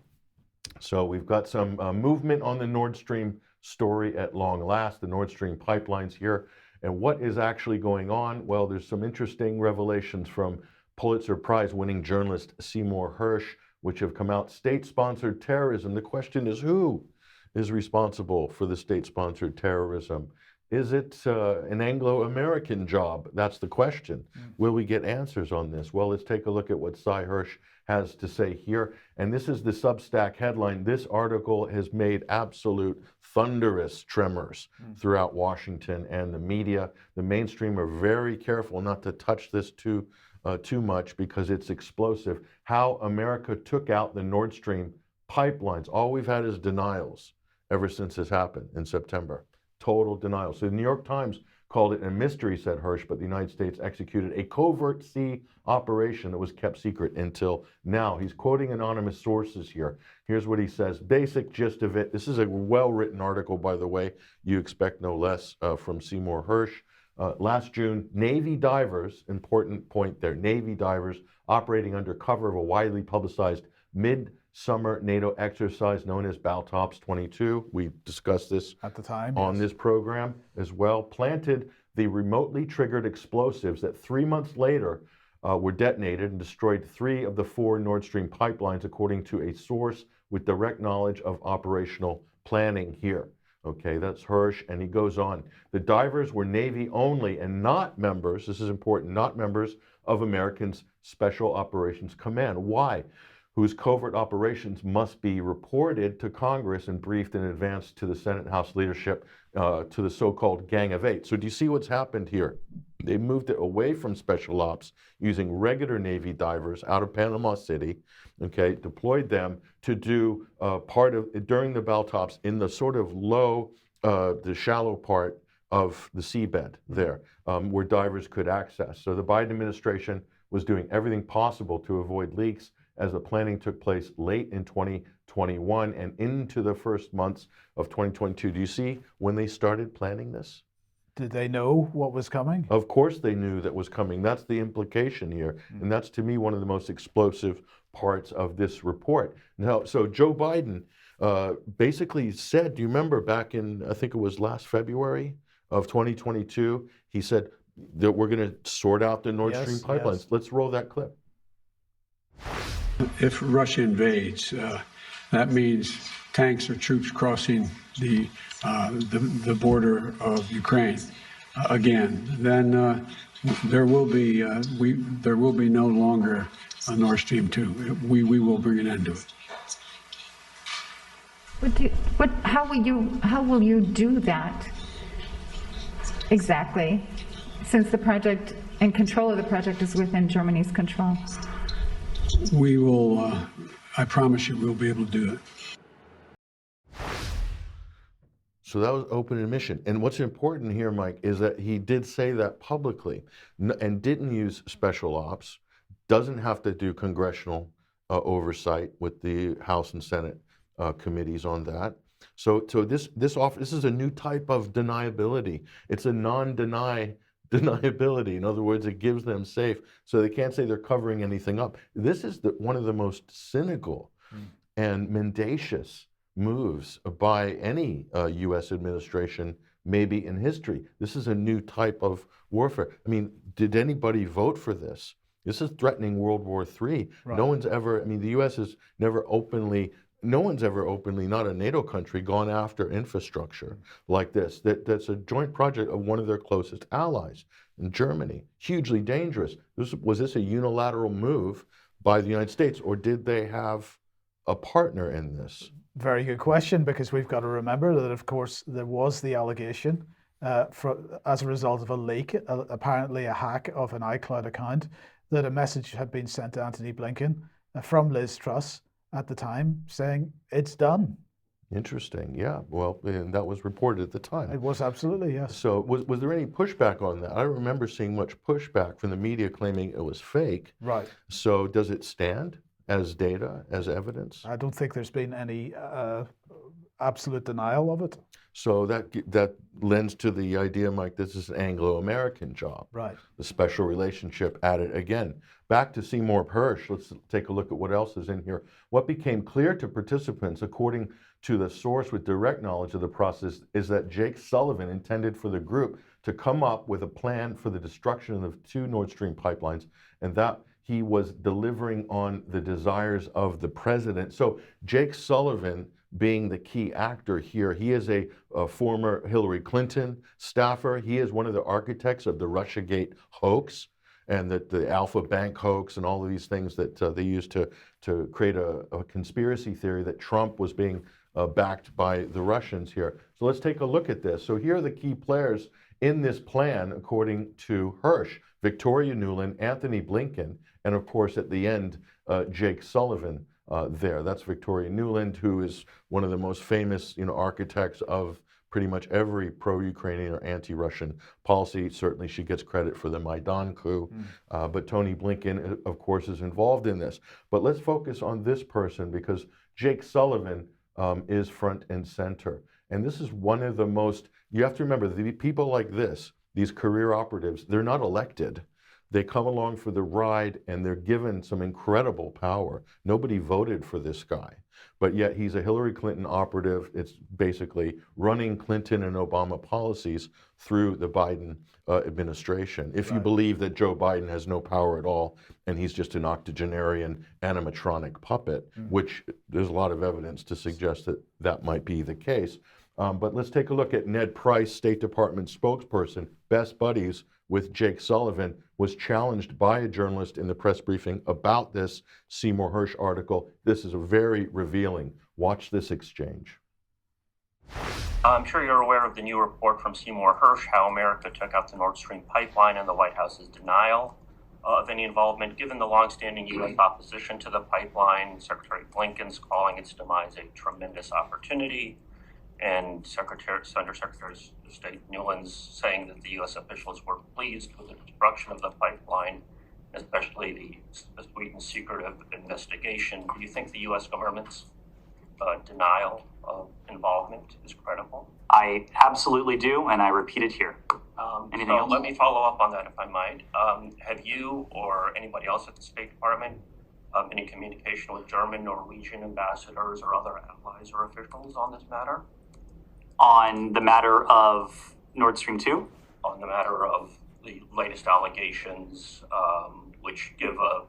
So we've got some movement on the Nord Stream story at long last, the Nord Stream pipelines here. And what is actually going on? Well, there's some interesting revelations from Pulitzer Prize winning journalist Seymour Hersh, which have come out. State-sponsored terrorism. The question is, who is responsible for the state-sponsored terrorism? Is it an Anglo-American job? That's the question. Will we get answers on this? Well, let's take a look at what Cy Hersh has to say here. And this is the Substack headline. This article has made absolute thunderous tremors throughout Washington and the media. The mainstream are very careful not to touch this too much because it's explosive. How America took out the Nord Stream pipelines. All we've had is denials ever since this happened in September. Total denial. So the New York Times called it a mystery, said Hersh, but the United States executed a covert sea operation that was kept secret until now. He's quoting anonymous sources here. Here's what he says. Basic gist of it. This is a well-written article, by the way. You expect no less from Seymour Hersh. Last June, Navy divers, important point there, Navy divers operating under cover of a widely publicized mid-summer NATO exercise known as Baltops 22. We discussed this At the time, on yes. this program as well. Planted the remotely triggered explosives that 3 months later were detonated and destroyed 3 of the 4 Nord Stream pipelines, according to a source with direct knowledge of operational planning here. Okay, that's Hersh, and he goes on. The divers were Navy only and not members, this is important, not members of American's Special Operations Command. Why? Whose covert operations must be reported to Congress and briefed in advance to the Senate and House leadership, to the so-called Gang of Eight. So do you see what's happened here? They moved it away from special ops using regular Navy divers out of Panama City, okay, deployed them to do part of, during the Baltops in the sort of low, the shallow part of the seabed there, where divers could access. So the Biden administration was doing everything possible to avoid leaks as the planning took place late in 2021 and into the first months of 2022. Do you see when they started planning this? Did they know what was coming? Of course they knew that was coming. That's the implication here. And that's, to me, one of the most explosive parts of this report. Now, so Joe Biden basically said, do you remember back in, I think it was last February of 2022, he said that we're going to sort out the Nord Stream pipelines. Yes. Let's roll that clip. If Russia invades, that means tanks or troops crossing the border of Ukraine again. Then there will be no longer a Nord Stream 2. We will bring an end to it. How will you do that exactly? Since the project and control of the project is within Germany's control. We will, I promise you, we'll be able to do it. So that was open admission. And what's important here, Mike, is that he did say that publicly and didn't use special ops, doesn't have to do congressional oversight with the House and Senate committees on that. So this is a new type of deniability. It's a deniability. In other words, it gives them safe, so they can't say they're covering anything up. This is one of the most cynical and mendacious moves by any U.S. administration, maybe in history. This is a new type of warfare. I mean, did anybody vote for this? This is threatening World War III. Right. No one's ever, I mean, the U.S. has never openly, no one's ever openly, not a NATO country, gone after infrastructure like this. That's a joint project of one of their closest allies in Germany. Hugely dangerous. Was this a unilateral move by the United States, or did they have a partner in this? Very good question, because we've got to remember that, of course, there was the allegation as a result of a leak, apparently a hack of an iCloud account, that a message had been sent to Antony Blinken from Liz Truss at the time saying it's done. Interesting, yeah. Well, and that was reported at the time. It was, absolutely, yes. So was there any pushback on that? I don't remember seeing much pushback from the media claiming it was fake. Right. So does it stand as data, as evidence? I don't think there's been any absolute denial of it. So that lends to the idea, Mike, this is an Anglo-American job. Right. The special relationship added again. Back to Seymour Hersh, let's take a look at what else is in here. What became clear to participants, according to the source with direct knowledge of the process, is that Jake Sullivan intended for the group to come up with a plan for the destruction of the 2 Nord Stream pipelines, and that he was delivering on the desires of the president. So Jake Sullivan being the key actor here. He is a former Hillary Clinton staffer. He is one of the architects of the Russiagate hoax and the Alpha Bank hoax and all of these things that they used to create a conspiracy theory that Trump was being backed by the Russians here. So let's take a look at this. So here are the key players in this plan, according to Hersh: Victoria Nuland, Anthony Blinken, and of course at the end, Jake Sullivan. There, that's Victoria Nuland, who is one of the most famous, architects of pretty much every pro-Ukrainian or anti-Russian policy. Certainly, she gets credit for the Maidan coup, but Tony Blinken, of course, is involved in this. But let's focus on this person because Jake Sullivan is front and center, and this is one of the most. You have to remember, the people like this, these career operatives, they're not elected. They come along for the ride and they're given some incredible power. Nobody voted for this guy, but yet he's a Hillary Clinton operative. It's basically running Clinton and Obama policies through the Biden administration. If you believe that Joe Biden has no power at all and he's just an octogenarian animatronic puppet, which there's a lot of evidence to suggest that that might be the case. But let's take a look at Ned Price, State Department spokesperson, best buddies with Jake Sullivan, was challenged by a journalist in the press briefing about this Seymour Hersh article. This is very revealing. Watch this exchange. I'm sure you're aware of the new report from Seymour Hersh, how America took out the Nord Stream pipeline and the White House's denial of any involvement. Given the longstanding U.S. opposition to the pipeline, Secretary Blinken's calling its demise a tremendous opportunity, and Undersecretary of State Nuland's saying that the U.S. officials were pleased with the destruction of the pipeline, especially the Sweden secretive investigation. Do you think the U.S. government's denial of involvement is credible? I absolutely do, and I repeat it here. Anything else? Let me follow up on that, if I might. Have you or anybody else at the State Department any communication with German, Norwegian ambassadors or other allies or officials on this matter? On the matter of Nord Stream 2? On the matter of the latest allegations, which give a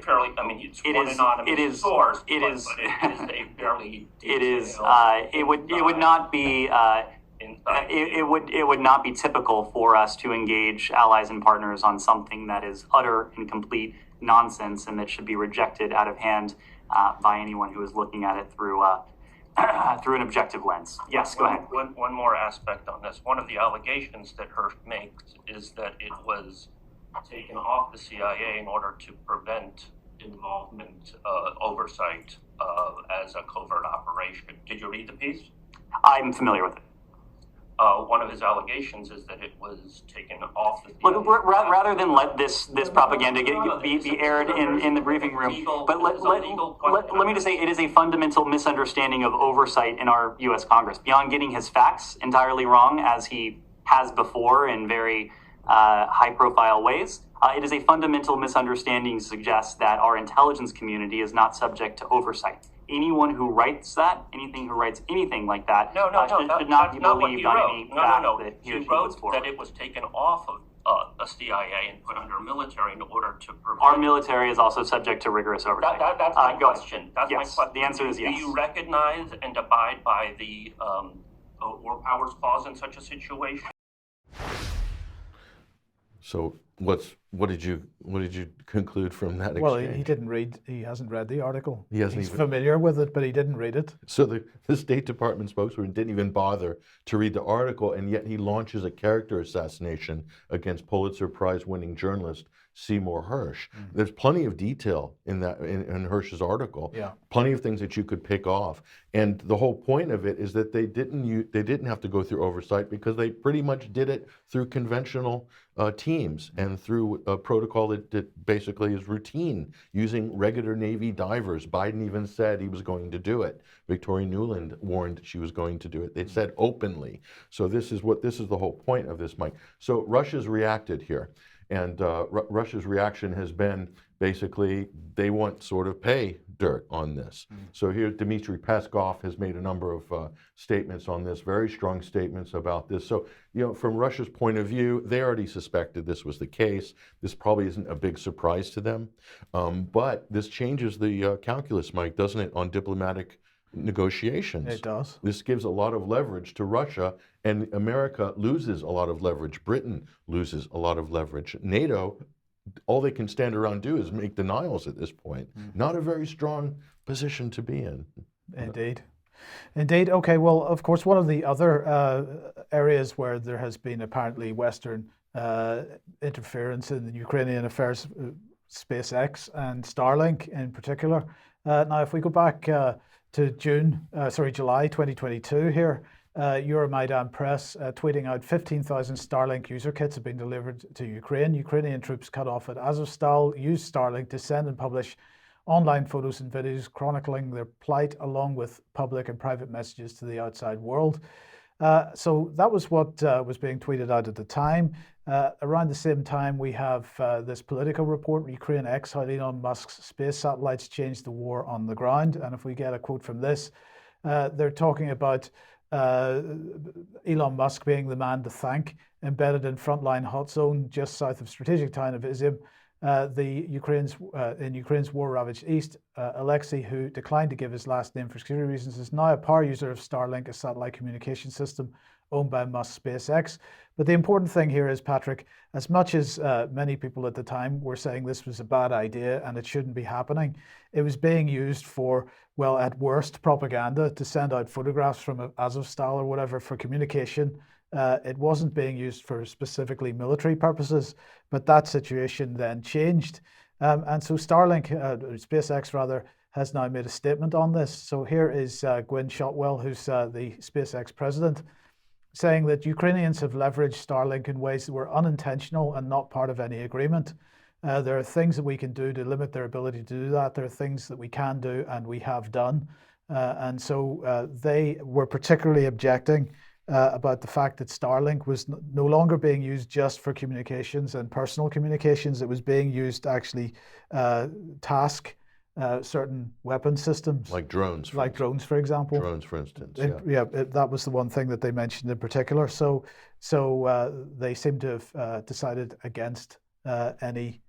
fairly, it's one anonymous source, but it is a fairly detailed, it would not be it would not be typical for us to engage allies and partners on something that is utter and complete nonsense and that should be rejected out of hand by anyone who is looking at it through through an objective lens. Yes, go ahead. One more aspect on this. One of the allegations that Hersh makes is that it was taken off the CIA in order to prevent involvement, oversight as a covert operation. Did you read the piece? I'm familiar with it. One of his allegations is that it was taken off the CIA. Look, rather than let this propaganda be aired in the briefing room, but let me just say it is a fundamental misunderstanding of oversight in our U.S. Congress. Beyond getting his facts entirely wrong, as he has before in very high-profile ways, it is a fundamental misunderstanding to suggest that our intelligence community is not subject to oversight. Anyone who writes that, anything who writes anything like that, should not be believed on any fact that he or she puts forward. That it was taken off of the CIA and put under military in order to prevent... Our military is also subject to rigorous oversight. That's my question. That's yes, my question. The answer is yes. Do you recognize and abide by the War Powers Clause in such a situation? So what did you conclude from that exchange? Well, he hasn't read the article. He's familiar with it, but he didn't read it. So the State Department spokesman didn't even bother to read the article, and yet he launches a character assassination against Pulitzer Prize winning journalist Seymour Hersh. There's plenty of detail in that in Hersh's article. Yeah. Plenty of things that you could pick off. And the whole point of it is that they didn't have to go through oversight because they pretty much did it through conventional teams and through a protocol that basically is routine, using regular Navy divers. Biden even said he was going to do it. Victoria Nuland warned she was going to do it. They said openly. So this is the whole point of this, Mike. So Russia's reacted here. And Russia's reaction has been basically they want sort of pay dirt on this. So here Dmitry Peskov has made a number of statements on this, very strong statements about this. So, from Russia's point of view, they already suspected this was the case. This probably isn't a big surprise to them. But this changes the calculus, Mike, doesn't it, on diplomatic negotiations? It does. This gives a lot of leverage to Russia, and America loses a lot of leverage. Britain loses a lot of leverage. NATO, all they can stand around do is make denials at this point. Not a very strong position to be in. Indeed. Indeed. Okay, well, of course, one of the other areas where there has been apparently Western interference in the Ukrainian affairs, SpaceX and Starlink in particular. Now, if we go back to July 2022 here, Euromaidan Press tweeting out 15,000 Starlink user kits have been delivered to Ukraine. Ukrainian troops cut off at Azovstal used Starlink to send and publish online photos and videos chronicling their plight, along with public and private messages to the outside world. So that was what was being tweeted out at the time. Around the same time, we have this Politico report, Ukraine X, how Elon Musk's space satellites changed the war on the ground. And if we get a quote from this, they're talking about Elon Musk being the man to thank, embedded in frontline hot zone just south of strategic town of Izium. In Ukraine's war-ravaged east, Alexei, who declined to give his last name for security reasons, is now a power user of Starlink, a satellite communication system owned by Musk SpaceX. But the important thing here is, Patrick, as much as many people at the time were saying this was a bad idea and it shouldn't be happening, it was being used for, well, at worst, propaganda, to send out photographs from Azovstal or whatever for communication. It wasn't being used for specifically military purposes, but that situation then changed. And so Starlink, SpaceX rather, has now made a statement on this. So here is Gwynne Shotwell, who's the SpaceX president, saying that Ukrainians have leveraged Starlink in ways that were unintentional and not part of any agreement. There are things that we can do to limit their ability to do that. There are things that we can do and we have done. And so they were particularly objecting about the fact that Starlink was no longer being used just for communications and personal communications. It was being used to actually task certain weapon systems. Like drones. Drones, for example. Drones, for instance. That was the one thing that they mentioned in particular. So they seem to have decided against any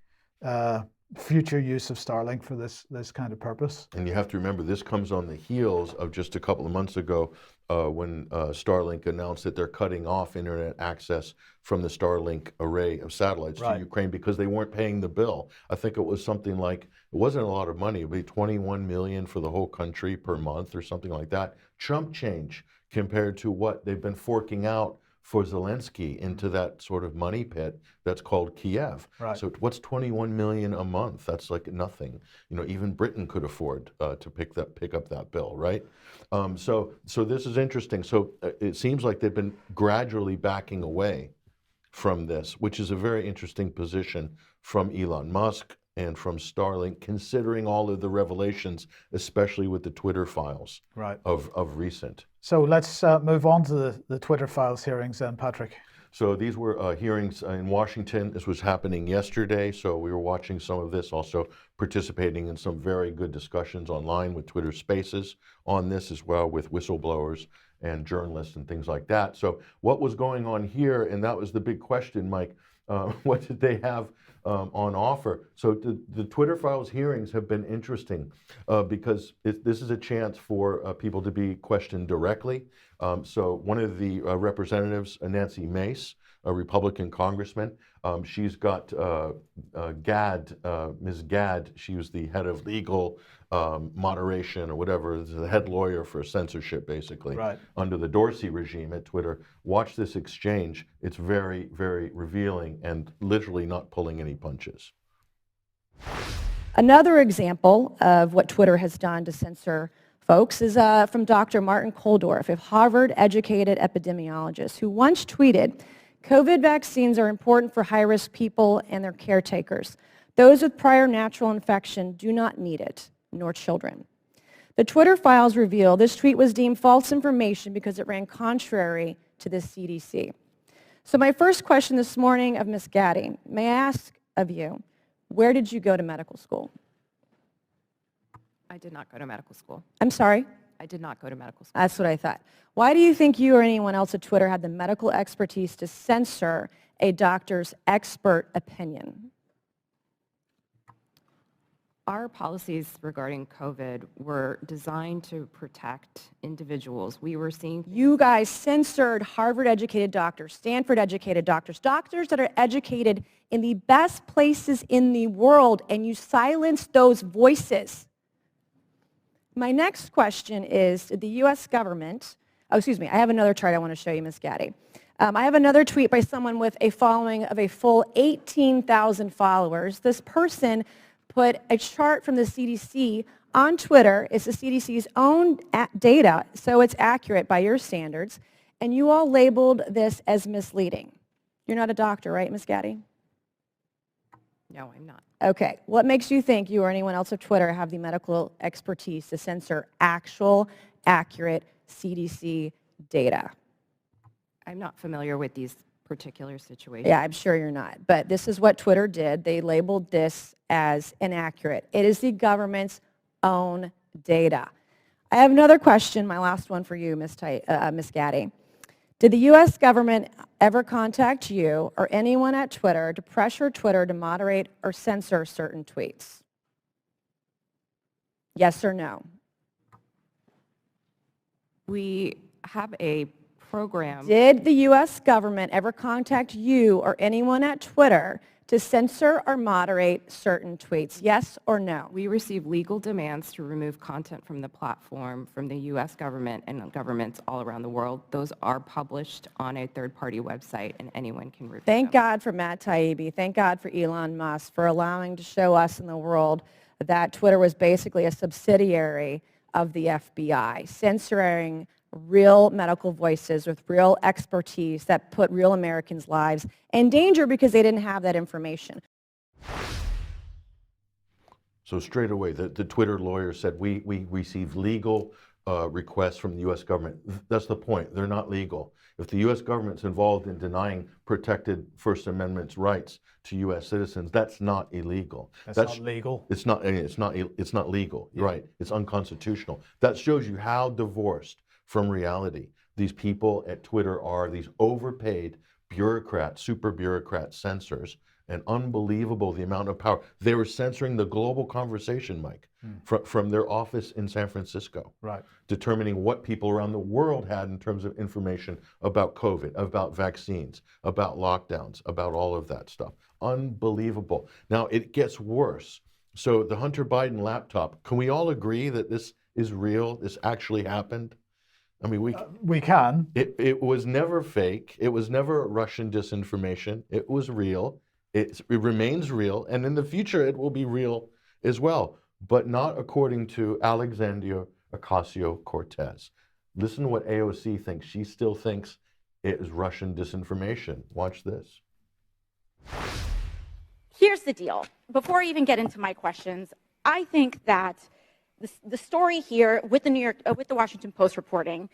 future use of Starlink for this kind of purpose. And you have to remember, this comes on the heels of just a couple of months ago when Starlink announced that they're cutting off internet access from the Starlink array of satellites to Ukraine because they weren't paying the bill. I think it was something like, it wasn't a lot of money, it would be $21 million for the whole country per month or something like that. Chump change compared to what they've been forking out for Zelensky into that sort of money pit that's called Kiev. Right. So what's 21 million a month? That's like nothing. Even Britain could afford to pick up that bill, right? So this is interesting. So it seems like they've been gradually backing away from this, which is a very interesting position from Elon Musk and from Starlink, considering all of the revelations, especially with the Twitter files of recent. So let's move on to the Twitter files hearings then, Patrick. So these were hearings in Washington. This was happening yesterday, so we were watching some of this, also participating in some very good discussions online with Twitter Spaces on this as well, with whistleblowers and journalists and things like that. So what was going on here, and that was the big question, Mike, what did they have on offer? So the Twitter files hearings have been interesting because this is a chance for people to be questioned directly. So one of the representatives, Nancy Mace, a Republican congressman. She's got Gadd, Ms. Gadd. She was the head of legal moderation or whatever, the head lawyer for censorship, basically, under the Dorsey regime at Twitter. Watch this exchange. It's very, very revealing and literally not pulling any punches. Another example of what Twitter has done to censor folks is from Dr. Martin Koldorf, a Harvard-educated epidemiologist, who once tweeted, "COVID vaccines are important for high-risk people and their caretakers. Those with prior natural infection do not need it, nor children." The Twitter files reveal this tweet was deemed false information because it ran contrary to the CDC. So my first question this morning of Ms. Gaddy, may I ask of you, where did you go to medical school? I did not go to medical school. I'm sorry? I did not go to medical school. That's what I thought. Why do you think you or anyone else at Twitter had the medical expertise to censor a doctor's expert opinion? Our policies regarding COVID were designed to protect individuals. We were seeing... You guys censored Harvard-educated doctors, Stanford-educated doctors, doctors that are educated in the best places in the world, and you silenced those voices. My next question is, did the U.S. government, I have another chart I want to show you, Ms. Gaddy. I have another tweet by someone with a following of a full 18,000 followers. This person put a chart from the CDC on Twitter. It's the CDC's own data, so it's accurate by your standards, and you all labeled this as misleading. You're not a doctor, right, Ms. Gaddy? No, I'm not. Okay. What makes you think you or anyone else at Twitter have the medical expertise to censor actual, accurate CDC data? I'm not familiar with these particular situations. Yeah, I'm sure you're not. But this is what Twitter did. They labeled this as inaccurate. It is the government's own data. I have another question, my last one for you, Ms. Gaddy. Did the U.S. government ever contact you or anyone at Twitter to pressure Twitter to moderate or censor certain tweets? Yes or no? We have a program. Did the U.S. government ever contact you or anyone at Twitter to censor or moderate certain tweets? Yes or no? We receive legal demands to remove content from the platform from the U.S. government and governments all around the world. Those are published on a third-party website, and anyone can review Thank them. God for Matt Taibbi. Thank God for Elon Musk for allowing to show us in the world that Twitter was basically a subsidiary of the FBI, censoring real medical voices with real expertise that put real Americans' lives in danger because they didn't have that information. So straight away, the Twitter lawyer said, we received legal requests from the U.S. government. That's the point. They're not legal. If the U.S. government's involved in denying protected First Amendment rights to U.S. citizens, that's not illegal. That's not legal. It's not legal. Yeah. Right. It's unconstitutional. That shows you how divorced from reality these people at Twitter are, these overpaid bureaucrats, super bureaucrat censors, and unbelievable the amount of power. They were censoring the global conversation, Mike, from their office in San Francisco, determining what people around the world had in terms of information about COVID, about vaccines, about lockdowns, about all of that stuff. Unbelievable. Now, it gets worse. So the Hunter Biden laptop, can we all agree that this is real? This actually happened? I mean, we can. It was never fake. It was never Russian disinformation. It was real. It remains real. And in the future, it will be real as well. But not according to Alexandria Ocasio-Cortez. Listen to what AOC thinks. She still thinks it is Russian disinformation. Watch this. Here's the deal. Before I even get into my questions, I think that the story here with the Washington Post reporting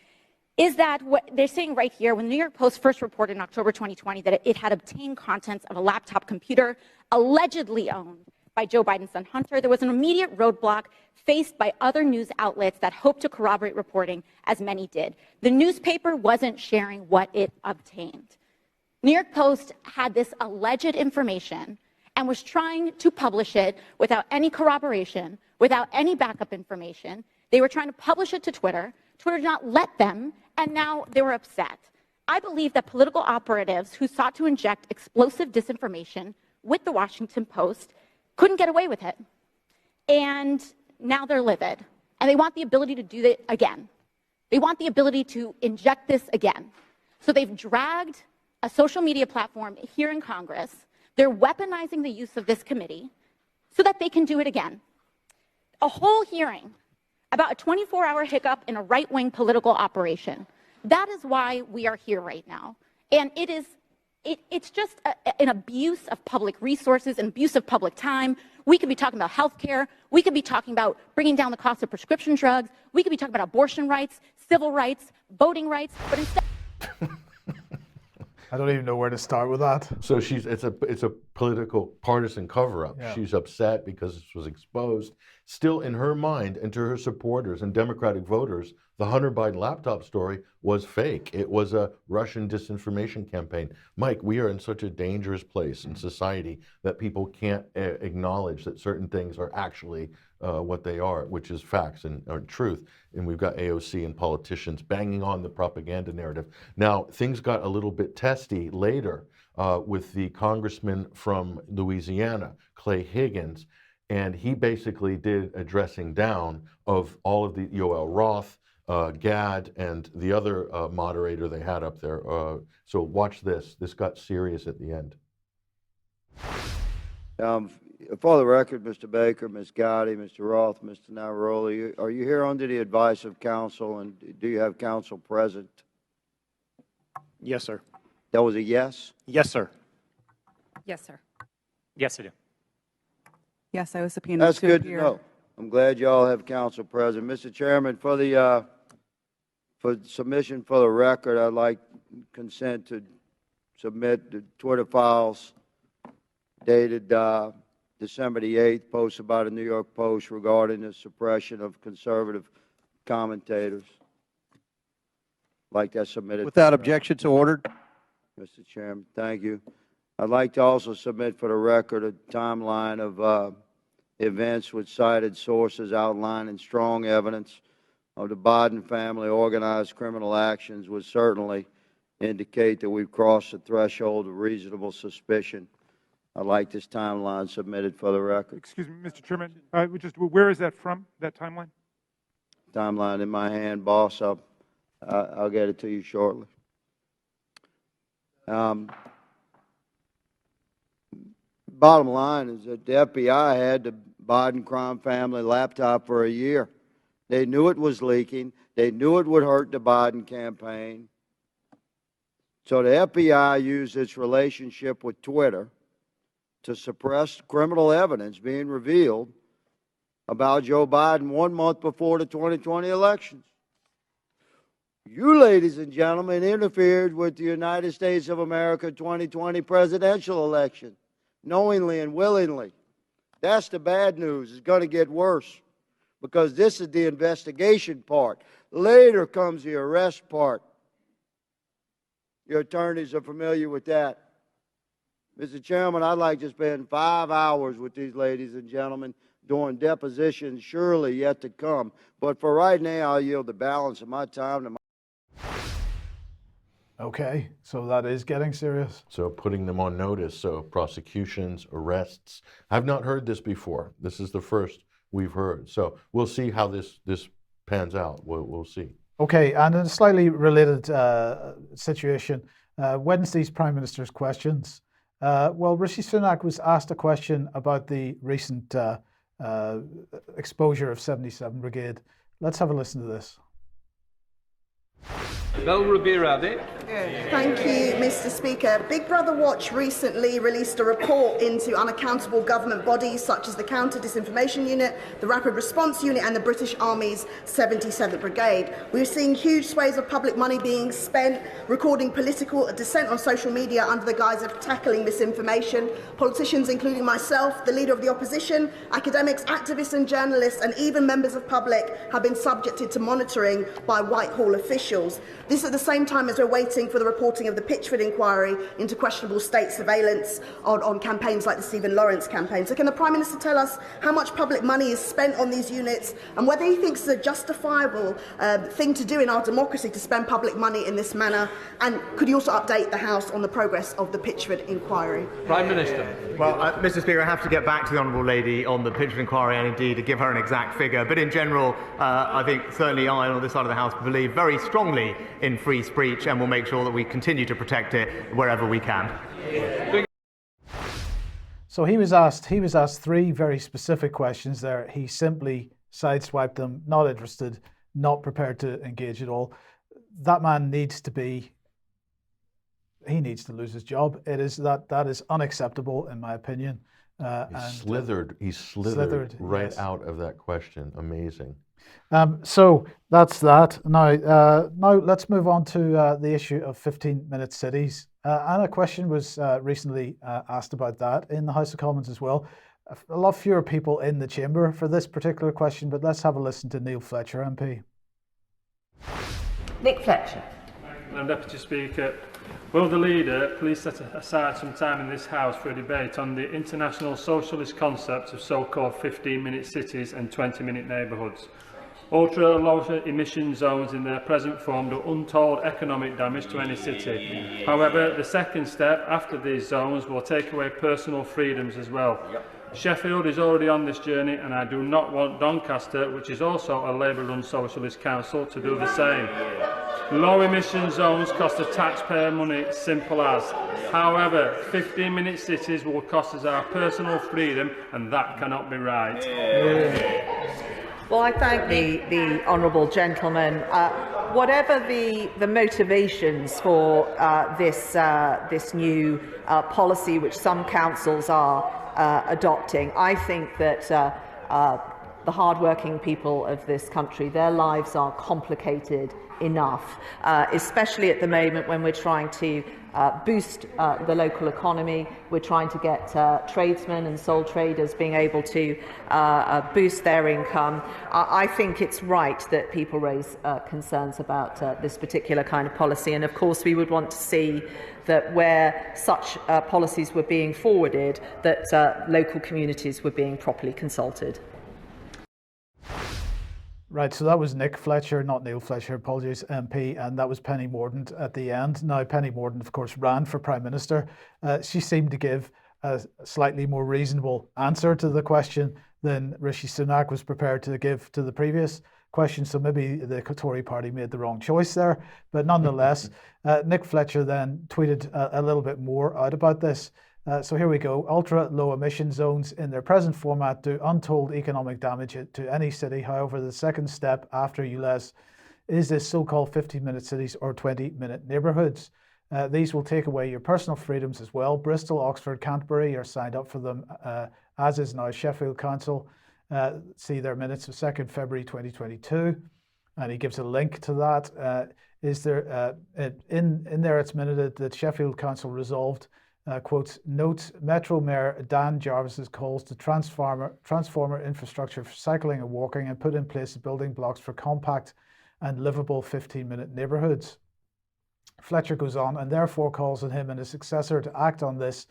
is that what they're saying right here, when the New York Post first reported in October 2020 that it had obtained contents of a laptop computer allegedly owned by Joe Biden's son Hunter, there was an immediate roadblock faced by other news outlets that hoped to corroborate reporting, as many did. The newspaper wasn't sharing what it obtained. New York Post had this alleged information and was trying to publish it without any corroboration, without any backup information. They were trying to publish it to Twitter. Twitter did not let them, and now they were upset. I believe that political operatives who sought to inject explosive disinformation with the Washington Post couldn't get away with it. And now they're livid. And they want the ability to do it again. They want the ability to inject this again. So they've dragged a social media platform here in Congress. They're weaponizing the use of this committee so that they can do it again. A whole hearing about a 24-hour hiccup in a right-wing political operation. That is why we are here right now. And it's just an abuse of public resources, an abuse of public time. We could be talking about healthcare. We could be talking about bringing down the cost of prescription drugs. We could be talking about abortion rights, civil rights, voting rights, but instead... I don't even know where to start with that. So it's a political partisan cover-up. Yeah. She's upset because this was exposed. Still, in her mind and to her supporters and Democratic voters, the Hunter Biden laptop story was fake. It was a Russian disinformation campaign. Mike, we are in such a dangerous place in society that people can't acknowledge that certain things are actually what they are, which is facts and truth. And we've got AOC and politicians banging on the propaganda narrative. Now, things got a little bit testy later with the congressman from Louisiana, Clay Higgins, and he basically did a dressing down of all of the Yoel Roth, Gad, and the other moderator they had up there. So watch this. This got serious at the end. For the record, Mr. Baker, Ms. Gotti, Mr. Roth, Mr. Navaroli, are you here under the advice of counsel, and do you have counsel present? Yes, sir. That was a yes? Yes, sir. Yes, sir. Yes, I do. Yes, I was subpoenaed That's to good appear. to know. I'm glad you all have counsel present. Mr. Chairman, for submission for the record, I'd like consent to submit the Twitter files dated December the 8th, posted by the New York Post regarding the suppression of conservative commentators. Like that submitted. Without objection, so ordered. Mr. Chairman, thank you. I'd like to also submit for the record a timeline of events with cited sources outlining strong evidence of the Biden family organized criminal actions would certainly indicate that we've crossed the threshold of reasonable suspicion. I'd like this timeline submitted for the record. Excuse me, Mr. Chairman, where is that from, that timeline? Timeline in my hand, boss. I'll get it to you shortly. Bottom line is that the FBI had the Biden crime family laptop for a year. They knew it was leaking. They knew it would hurt the Biden campaign. So the FBI used its relationship with Twitter to suppress criminal evidence being revealed about Joe Biden 1 month before the 2020 elections. You, ladies and gentlemen, interfered with the United States of America 2020 presidential election, knowingly and willingly. That's the bad news. It's going to get worse because this is the investigation part. Later comes the arrest part. Your attorneys are familiar with that. Mr. Chairman, I'd like to spend 5 hours with these ladies and gentlemen doing depositions surely yet to come. But for right now, I'll yield the balance of my time to my... Okay, so that is getting serious. So putting them on notice, so prosecutions, arrests. I've not heard this before. This is the first we've heard. So we'll see how this pans out. We'll see. Okay, and in a slightly related situation, Wednesday's Prime Minister's questions. Well, Rishi Sunak was asked a question about the recent exposure of 77 Brigade. Let's have a listen to this. Thank you, Mr. Speaker. Big Brother Watch recently released a report into unaccountable government bodies such as the Counter Disinformation Unit, the Rapid Response Unit and the British Army's 77th Brigade. We're seeing huge swathes of public money being spent recording political dissent on social media under the guise of tackling misinformation. Politicians, including myself, the Leader of the Opposition, academics, activists and journalists and even members of public have been subjected to monitoring by Whitehall officials. This at the same time as we're waiting voting for the reporting of the Pitchford inquiry into questionable state surveillance on campaigns like the Stephen Lawrence campaign. So can the Prime Minister tell us how much public money is spent on these units and whether he thinks it's a justifiable thing to do in our democracy to spend public money in this manner? And could you also update the House on the progress of the Pitchford inquiry? Prime Minister. Well, Mr. Speaker, I have to get back to the Honourable Lady on the Pitchford inquiry and indeed to give her an exact figure. But in general, I think certainly I on this side of the House believe very strongly in free speech and will make sure that we continue to protect it wherever we can. So he was asked 3 very specific questions there. He simply sideswiped them, not interested, not prepared to engage at all. That man needs to lose his job. That is unacceptable in my opinion. He slithered right yes. out of that question. Amazing. So that's that. Now let's move on to the issue of 15-minute cities. And a question was recently asked about that in the House of Commons as well. A lot fewer people in the chamber for this particular question, but let's have a listen to Neil Fletcher, MP. Nick Fletcher. Madam Deputy Speaker, will the leader please set aside some time in this House for a debate on the international socialist concept of so-called 15-minute cities and 20-minute neighbourhoods? Ultra-low emission zones in their present form do untold economic damage to any city. However, the second step after these zones will take away personal freedoms as well. Sheffield is already on this journey, and I do not want Doncaster, which is also a Labour-run socialist council, to do the same. Low emission zones cost the taxpayer money, simple as. However, 15-minute cities will cost us our personal freedom, and that cannot be right. Well, I thank the honourable gentleman. Whatever the motivations for this new policy, which some councils are adopting, I think that the hard-working people of this country, their lives are complicated enough, especially at the moment when we're trying to boost the local economy. We're trying to get tradesmen and sole traders being able to boost their income. I think it's right that people raise concerns about this particular kind of policy, and of course we would want to see that where such policies were being forwarded, that local communities were being properly consulted. Right, so that was Nick Fletcher, not Neil Fletcher, apologies, MP, and that was Penny Mordaunt at the end. Now, Penny Mordaunt, of course, ran for Prime Minister. She seemed to give a slightly more reasonable answer to the question than Rishi Sunak was prepared to give to the previous question, so maybe the Tory party made the wrong choice there. But nonetheless, Nick Fletcher then tweeted a little bit more out about this. So here we go. Ultra low emission zones in their present format do untold economic damage to any city. However, the second step after ULEZ is this so-called 15-minute cities or 20-minute neighbourhoods. These will take away your personal freedoms as well. Bristol, Oxford, Canterbury are signed up for them, as is now Sheffield Council. See their minutes of 2nd February 2022. And he gives a link to that. In there it's minuted that Sheffield Council resolved quotes, notes Metro Mayor Dan Jarvis's calls to transformer infrastructure for cycling and walking and put in place the building blocks for compact and livable 15-minute neighbourhoods. Fletcher goes on and therefore calls on him and his successor to act on this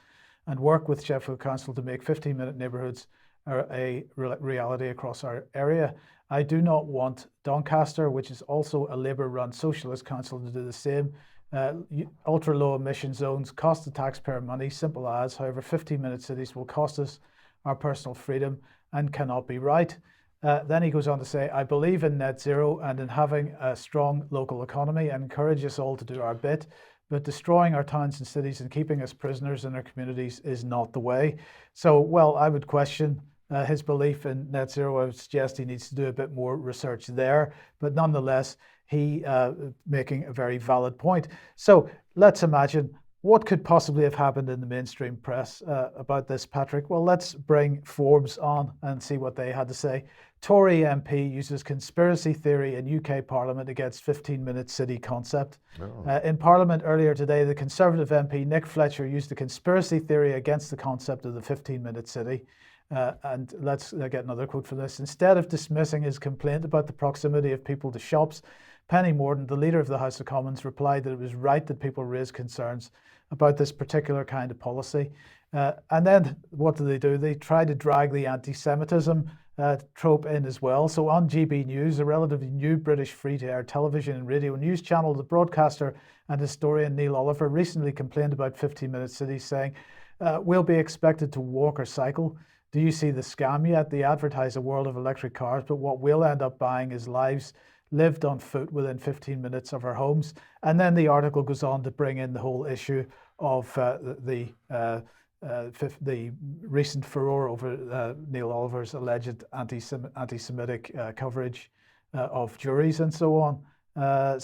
and work with Sheffield Council to make 15-minute neighbourhoods a reality across our area. I do not want Doncaster, which is also a Labour-run socialist council, to do the same. Ultra-low emission zones cost the taxpayer money, simple as. However, 15-minute cities will cost us our personal freedom and cannot be right. Then he goes on to say, I believe in net zero and in having a strong local economy and encourage us all to do our bit, but destroying our towns and cities and keeping us prisoners in our communities is not the way. So, well, I would question his belief in net zero. I would suggest he needs to do a bit more research there, but nonetheless, he making a very valid point. So let's imagine what could possibly have happened in the mainstream press about this, Patrick. Well, let's bring Forbes on and see what they had to say. Tory MP uses conspiracy theory in UK Parliament against 15-minute city concept. In Parliament earlier today, the Conservative MP Nick Fletcher used a conspiracy theory against the concept of the 15-minute city. And let's get another quote from this. Instead of dismissing his complaint about the proximity of people to shops, Penny Mordaunt, the leader of the House of Commons, replied that it was right that people raise concerns about this particular kind of policy. And then what do? They try to drag the anti-Semitism trope in as well. So on GB News, a relatively new British free-to-air television and radio news channel, the broadcaster and historian Neil Oliver recently complained about 15-minute cities, saying, we'll be expected to walk or cycle. Do you see the scam yet? They advertise a world of electric cars, but what we'll end up buying is lives lived on foot within 15 minutes of our homes. And then the article goes on to bring in the whole issue of the recent furore over Neil Oliver's alleged anti-Semitic coverage of juries and so on. The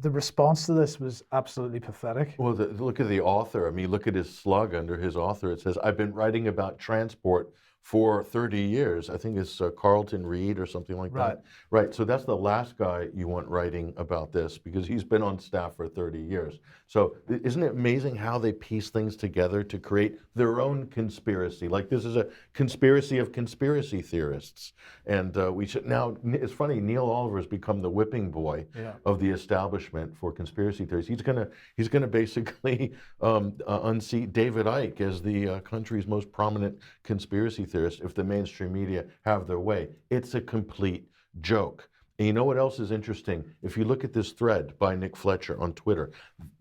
response to this was absolutely pathetic. Well, look at the author. I mean, look at his slug under his author. It says, I've been writing about transport for 30 years. I think it's Carlton Reed or something like that. Right. So that's the last guy you want writing about this, because he's been on staff for 30 years. So isn't it amazing how they piece things together to create their own conspiracy? Like, this is a conspiracy of conspiracy theorists. And we should now, it's funny, Neil Oliver has become the whipping boy of the establishment for conspiracy theories. He's gonna basically unseat David Icke as the country's most prominent conspiracy theorist if the mainstream media have their way. It's a complete joke. And you know what else is interesting? If you look at this thread by Nick Fletcher on Twitter,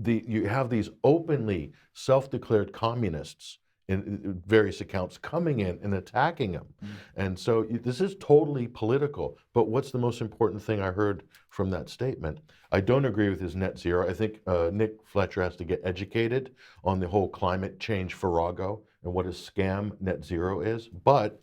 you have these openly self-declared communists in various accounts coming in and attacking him. And so this is totally political. But what's the most important thing I heard from that statement? I don't agree with his net zero. I think Nick Fletcher has to get educated on the whole climate change farrago and what a scam net zero is. But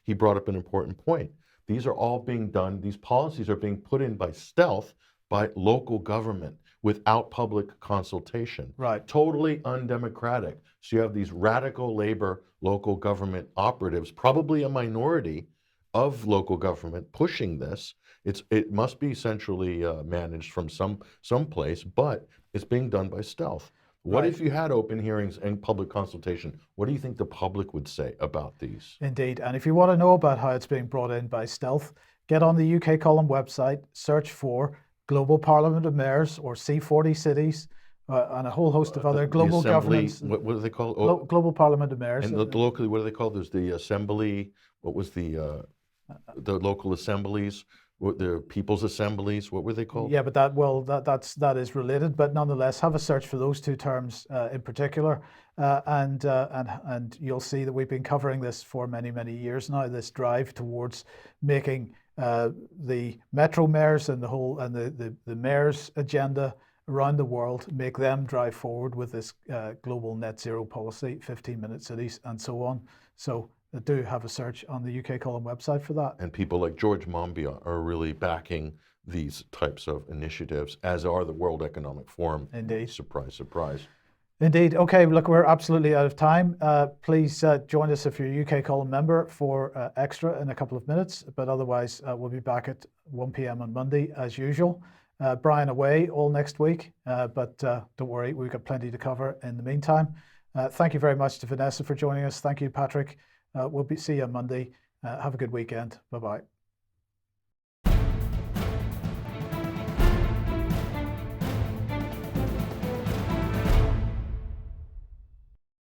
he brought up an important point. These are all being done, these policies are being put in by stealth by local government without public consultation. Right. Totally undemocratic. So you have these radical labor local government operatives, probably a minority of local government, pushing this. It must be centrally managed from some place, but it's being done by stealth. What if you had open hearings and public consultation? What do you think the public would say about these? Indeed. And if you want to know about how it's being brought in by stealth, get on the UK Column website, search for Global Parliament of Mayors or C40 cities and a whole host of other global governments. What do they call it? Global Parliament of Mayors. And locally, what do they call? There's the assembly. What was the local assemblies? The people's assemblies, what were they called? Yeah, but that is related. But nonetheless, have a search for those two terms in particular, and you'll see that we've been covering this for many years now. This drive towards making the metro mayors and the mayors agenda around the world, make them drive forward with this global net zero policy, 15-minute cities, and so on. So do have a search on the UK Column website for that. And people like George Monbiot are really backing these types of initiatives, as are the World Economic Forum. Indeed. Surprise, surprise. Indeed. Okay, look, we're absolutely out of time. Please join us if you're a UK Column member for extra in a couple of minutes, but otherwise we'll be back at 1 p.m. on Monday as usual. Brian away all next week, but don't worry, we've got plenty to cover in the meantime. Thank you very much to Vanessa for joining us. Thank you, Patrick. We'll see you on Monday. Have a good weekend. Bye-bye.